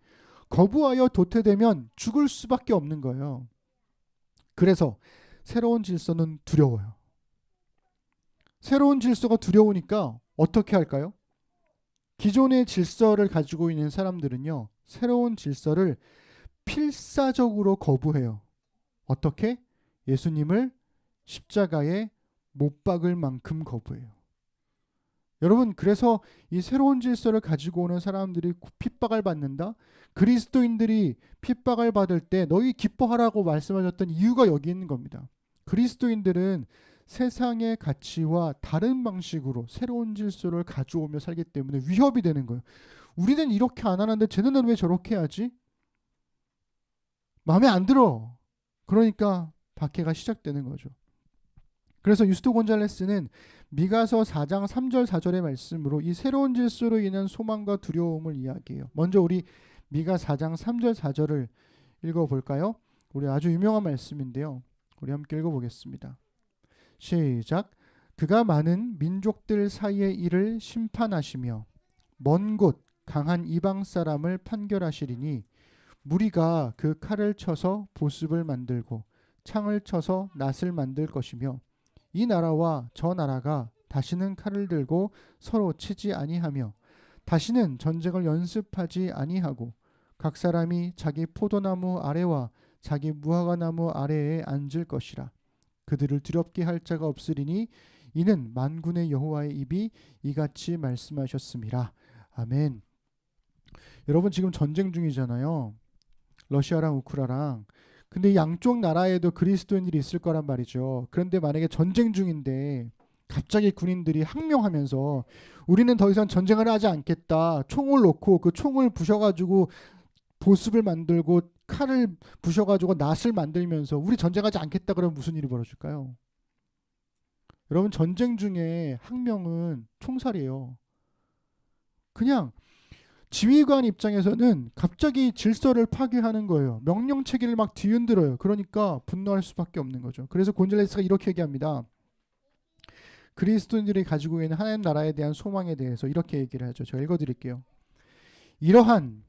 거부하여 도태되면 죽을 수밖에 없는 거예요. 그래서 새로운 질서는 두려워요. 새로운 질서가 두려우니까 어떻게 할까요? 기존의 질서를 가지고 있는 사람들은요, 새로운 질서를 필사적으로 거부해요. 어떻게? 예수님을 십자가에 못 박을 만큼 거부해요. 여러분, 그래서 이 새로운 질서를 가지고 오는 사람들이 핍박을 받는다? 그리스도인들이 핍박을 받을 때 너희 기뻐하라고 말씀하셨던 이유가 여기 있는 겁니다. 그리스도인들은 세상의 가치와 다른 방식으로 새로운 질서를 가져오며 살기 때문에 위협이 되는 거예요. 우리는 이렇게 안 하는데 쟤네는 왜 저렇게 하지? 마음에 안 들어. 그러니까 박해가 시작되는 거죠. 그래서 유스토 곤잘레스는 미가서 4장 3절 4절의 말씀으로 이 새로운 질서로 인한 소망과 두려움을 이야기해요. 먼저 우리 미가 4장 3절 4절을 읽어볼까요? 우리 아주 유명한 말씀인데요. 우리 함께 읽어보겠습니다. 시작. 그가 많은 민족들 사이의 일을 심판하시며 먼 곳 강한 이방 사람을 판결하시리니 무리가 그 칼을 쳐서 보습을 만들고 창을 쳐서 낫을 만들 것이며 이 나라와 저 나라가 다시는 칼을 들고 서로 치지 아니하며 다시는 전쟁을 연습하지 아니하고 각 사람이 자기 포도나무 아래와 자기 무화과나무 아래에 앉을 것이라. 그들을 두렵게 할 자가 없으리니 이는 만군의 여호와의 입이 이같이 말씀하셨음이라. 아멘. 여러분 지금 전쟁 중이잖아요. 러시아랑 우크라랑. 근데 양쪽 나라에도 그리스도인들이 있을 거란 말이죠. 그런데 만약에 전쟁 중인데 갑자기 군인들이 항명하면서 우리는 더 이상 전쟁을 하지 않겠다. 총을 놓고 그 총을 부셔가지고 보습을 만들고 칼을 부셔가지고 낫을 만들면서 우리 전쟁하지 않겠다 그러면 무슨 일이 벌어질까요? 여러분 전쟁 중에 항명은 총살이에요. 그냥 지휘관 입장에서는 갑자기 질서를 파괴하는 거예요. 명령 체계를 막 뒤흔들어요. 그러니까 분노할 수밖에 없는 거죠. 그래서 곤잘레스가 이렇게 얘기합니다. 그리스도인들이 가지고 있는 하나님 나라에 대한 소망에 대해서 이렇게 얘기를 하죠. 제가 읽어드릴게요. 이러한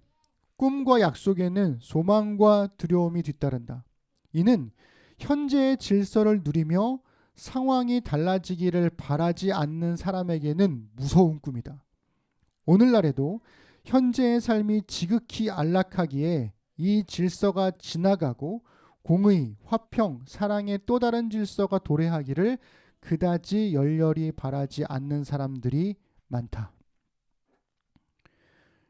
꿈과 약속에는 소망과 두려움이 뒤따른다. 이는 현재의 질서를 누리며 상황이 달라지기를 바라지 않는 사람에게는 무서운 꿈이다. 오늘날에도 현재의 삶이 지극히 안락하기에 이 질서가 지나가고 공의, 화평, 사랑의 또 다른 질서가 도래하기를 그다지 열렬히 바라지 않는 사람들이 많다.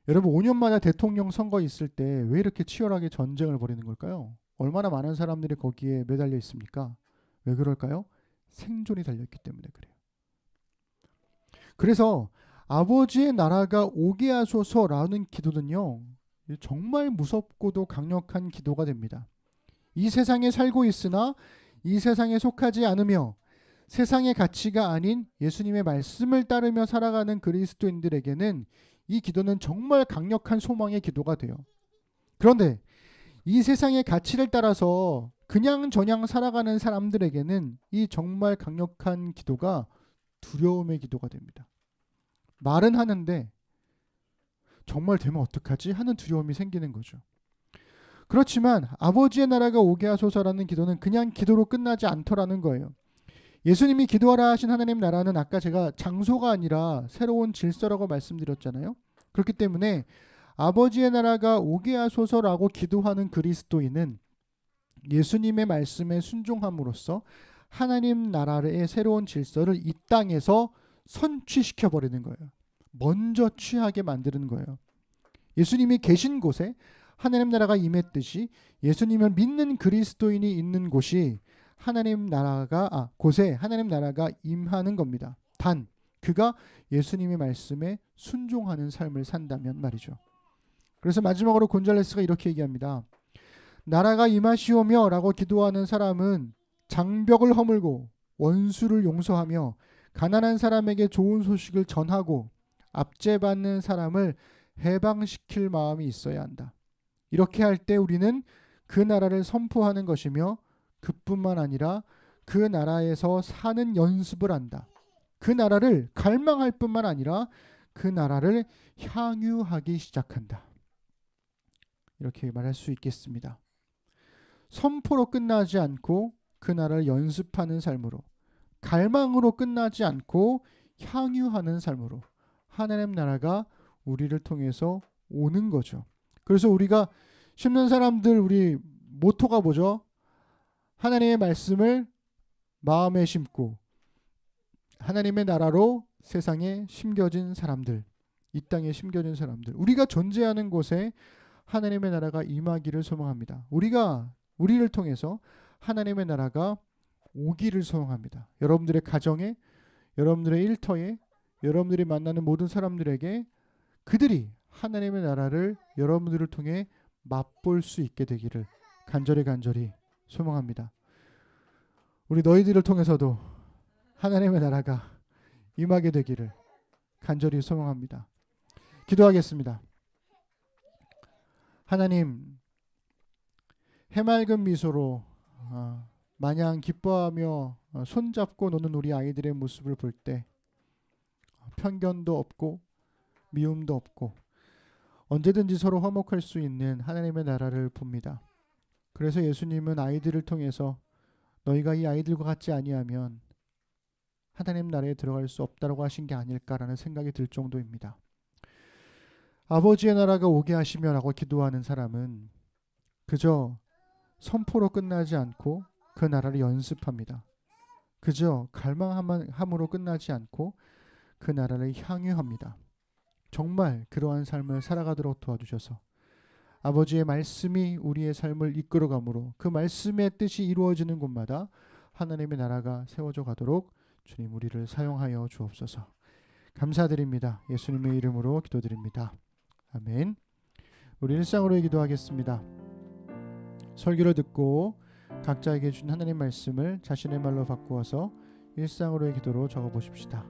여러분 5년마다 대통령 선거 있을 때 왜 이렇게 치열하게 전쟁을 벌이는 걸까요? 얼마나 많은 사람들이 거기에 매달려 있습니까? 왜 그럴까요? 생존이 달려있기 때문에 그래요. 그래서 아버지의 나라가 오게 하소서라는 기도는요, 정말 무섭고도 강력한 기도가 됩니다. 이 세상에 살고 있으나 이 세상에 속하지 않으며 세상의 가치가 아닌 예수님의 말씀을 따르며 살아가는 그리스도인들에게는 이 기도는 정말 강력한 소망의 기도가 돼요. 그런데 이 세상의 가치를 따라서 그냥 저냥 살아가는 사람들에게는 이 정말 강력한 기도가 두려움의 기도가 됩니다. 말은 하는데 정말 되면 어떡하지 하는 두려움이 생기는 거죠. 그렇지만 아버지의 나라가 오게 하소서라는 기도는 그냥 기도로 끝나지 않더라는 거예요. 예수님이 기도하라 하신 하나님 나라는 아까 제가 장소가 아니라 새로운 질서라고 말씀드렸잖아요. 그렇기 때문에 아버지의 나라가 오게 하소서라고 기도하는 그리스도인은 예수님의 말씀에 순종함으로써 하나님 나라의 새로운 질서를 이 땅에서 선취시켜버리는 거예요. 먼저 취하게 만드는 거예요. 예수님이 계신 곳에 하나님 나라가 임했듯이 예수님을 믿는 그리스도인이 있는 곳이 곳에 하나님 나라가 임하는 겁니다. 단 그가 예수님의 말씀에 순종하는 삶을 산다면 말이죠. 그래서 마지막으로 곤잘레스가 이렇게 얘기합니다. 나라가 임하시오며 라고 기도하는 사람은 장벽을 허물고 원수를 용서하며 가난한 사람에게 좋은 소식을 전하고 압제받는 사람을 해방시킬 마음이 있어야 한다. 이렇게 할 때 우리는 그 나라를 선포하는 것이며 그뿐만 아니라 그 나라에서 사는 연습을 한다. 그 나라를 갈망할 뿐만 아니라 그 나라를 향유하기 시작한다. 이렇게 말할 수 있겠습니다. 선포로 끝나지 않고 그 나라를 연습하는 삶으로, 갈망으로 끝나지 않고 향유하는 삶으로 하나님 나라가 우리를 통해서 오는 거죠. 그래서 우리가 심는 사람들 우리 모토가 뭐죠? 하나님의 말씀을 마음에 심고 하나님의 나라로 세상에 심겨진 사람들, 이 땅에 심겨진 사람들, 우리가 존재하는 곳에 하나님의 나라가 임하기를 소망합니다. 우리를 통해서 하나님의 나라가 오기를 소망합니다. 여러분들의 가정에, 여러분들의 일터에, 여러분들이 만나는 모든 사람들에게 그들이 하나님의 나라를 여러분들을 통해 맛볼 수 있게 되기를 간절히 소망합니다. 우리 너희들을 통해서도 하나님의 나라가 임하게 되기를 간절히 소망합니다. 기도하겠습니다. 하나님, 해맑은 미소로 마냥 기뻐하며 손잡고 노는 우리 아이들의 모습을 볼 때 편견도 없고 미움도 없고 언제든지 서로 화목할 수 있는 하나님의 나라를 봅니다. 그래서 예수님은 아이들을 통해서 너희가 이 아이들과 같지 아니하면 하나님 나라에 들어갈 수 없다고 하신 게 아닐까라는 생각이 들 정도입니다. 아버지의 나라가 오게 하시며라고 기도하는 사람은 그저 선포로 끝나지 않고 그 나라를 연습합니다. 그저 갈망함으로 끝나지 않고 그 나라를 향유합니다. 정말 그러한 삶을 살아가도록 도와주셔서 아버지의 말씀이 우리의 삶을 이끌어가므로 그 말씀의 뜻이 이루어지는 곳마다 하나님의 나라가 세워져 가도록 주님 우리를 사용하여 주옵소서. 감사드립니다. 예수님의 이름으로 기도드립니다. 아멘. 우리 일상으로 기도하겠습니다. 설교를 듣고 각자에게 준 하나님 말씀을 자신의 말로 바꾸어서 일상으로의 기도로 적어보십시다.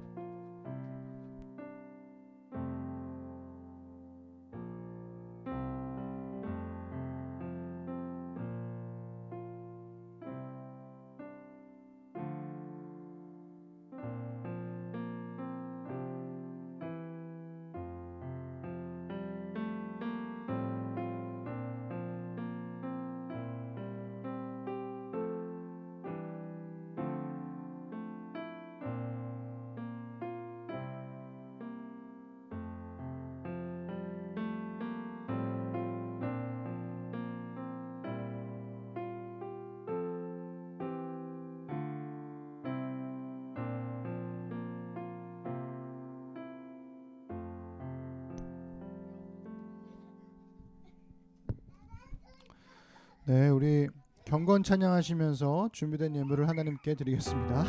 네, 우리 경건 찬양하시면서 준비된 예물을 하나님께 드리겠습니다.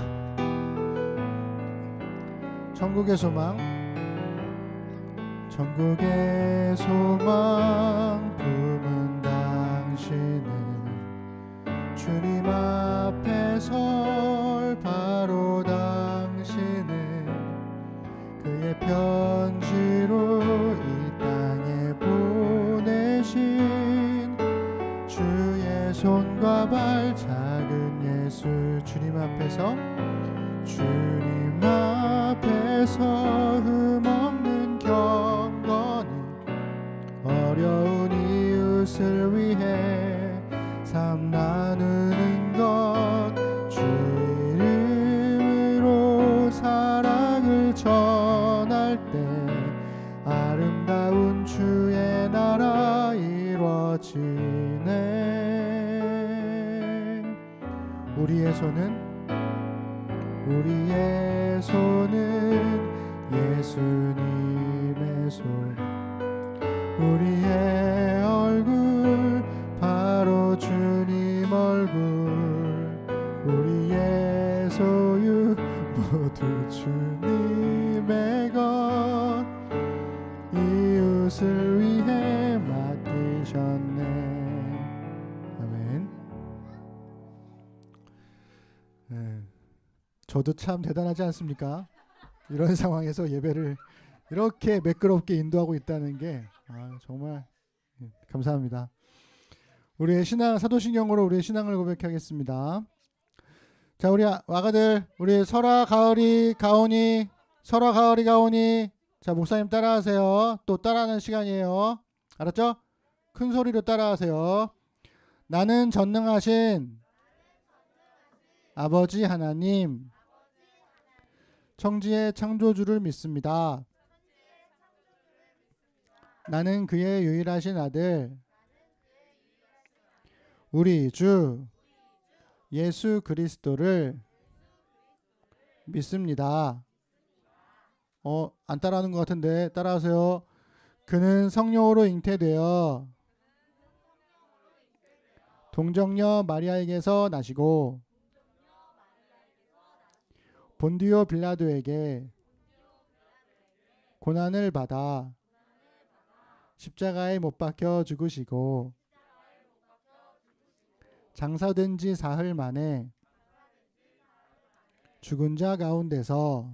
천국의 소망, 천국의 소망 품은 당신은 주님 앞에 설 바로 당신은 그의 편지로 이 땅에 보내신 주의 손과 발 작은 예수 주님 앞에서 흠없는 경건은 어려운 이웃을 위해 삶 나누는 것 주 이름으로 사랑을 전할 때 아름다운 주의 나라 이루어지네. 우리의 손은 예수님의 손, 우리의 얼굴 바로 주님 얼굴, 우리의 소유 모두 주님의 것 이웃을 위해 맡기셨네. 아멘. 네. 저도 참 대단하지 않습니까? 이런 상황에서 예배를 이렇게 매끄럽게 인도하고 있다는 게 정말 감사합니다. 우리의 신앙 사도신경으로 우리의 신앙을 고백하겠습니다. 자, 우리 아가들, 우리 설아, 가을이, 가온이, 자, 목사님 따라하세요. 또 따라하는 시간이에요. 알았죠? 큰 소리로 따라하세요. 나는 전능하신 아버지 하나님, 천지의 창조주를 믿습니다. 나는 그의 유일하신 아들, 우리 주 예수 그리스도를 믿습니다. 안 따라하는 것 같은데 따라하세요. 그는 성령으로 잉태되어 동정녀 마리아에게서 나시고 본디오 빌라도에게 고난을 받아 십자가에 못 박혀 죽으시고 장사된 지 사흘 만에 죽은 자 가운데서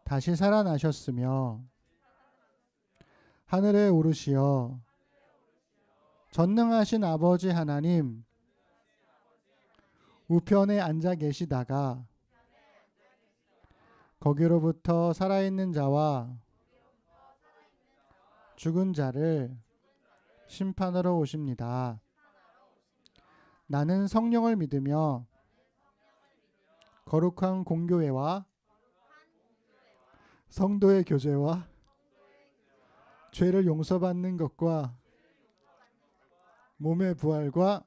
다시 살아나셨으며 하늘에 오르시어 전능하신 아버지 하나님 우편에 앉아 계시다가 거기로부터 살아있는 자와 죽은 자를 심판하러 오십니다. 나는 성령을 믿으며 거룩한 공교회와 성도의 교제와 죄를 용서받는 것과 몸의 부활과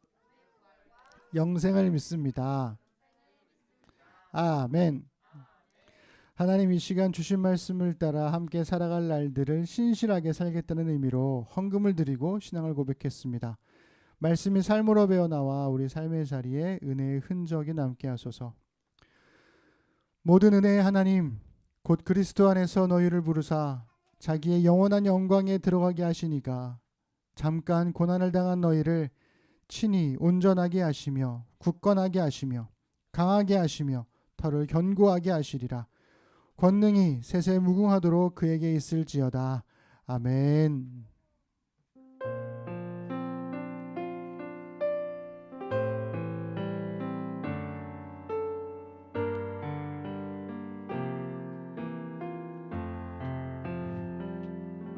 영생을 믿습니다. 아멘. 하나님, 이 시간 주신 말씀을 따라 함께 살아갈 날들을 신실하게 살겠다는 의미로 헌금을 드리고 신앙을 고백했습니다. 말씀이 삶으로 배어나와 우리 삶의 자리에 은혜의 흔적이 남게 하소서. 모든 은혜의 하나님, 곧 그리스도 안에서 너희를 부르사 자기의 영원한 영광에 들어가게 하시니가 잠깐 고난을 당한 너희를 친히 온전하게 하시며 굳건하게 하시며 강하게 하시며 털을 견고하게 하시리라. 권능이 세세 무궁하도록 그에게 있을지어다. 아멘.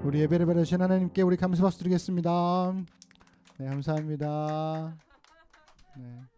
우리 예배를 받으신 하나님께 우리 감사 박수 드리겠습니다. 네, 감사합니다. 네.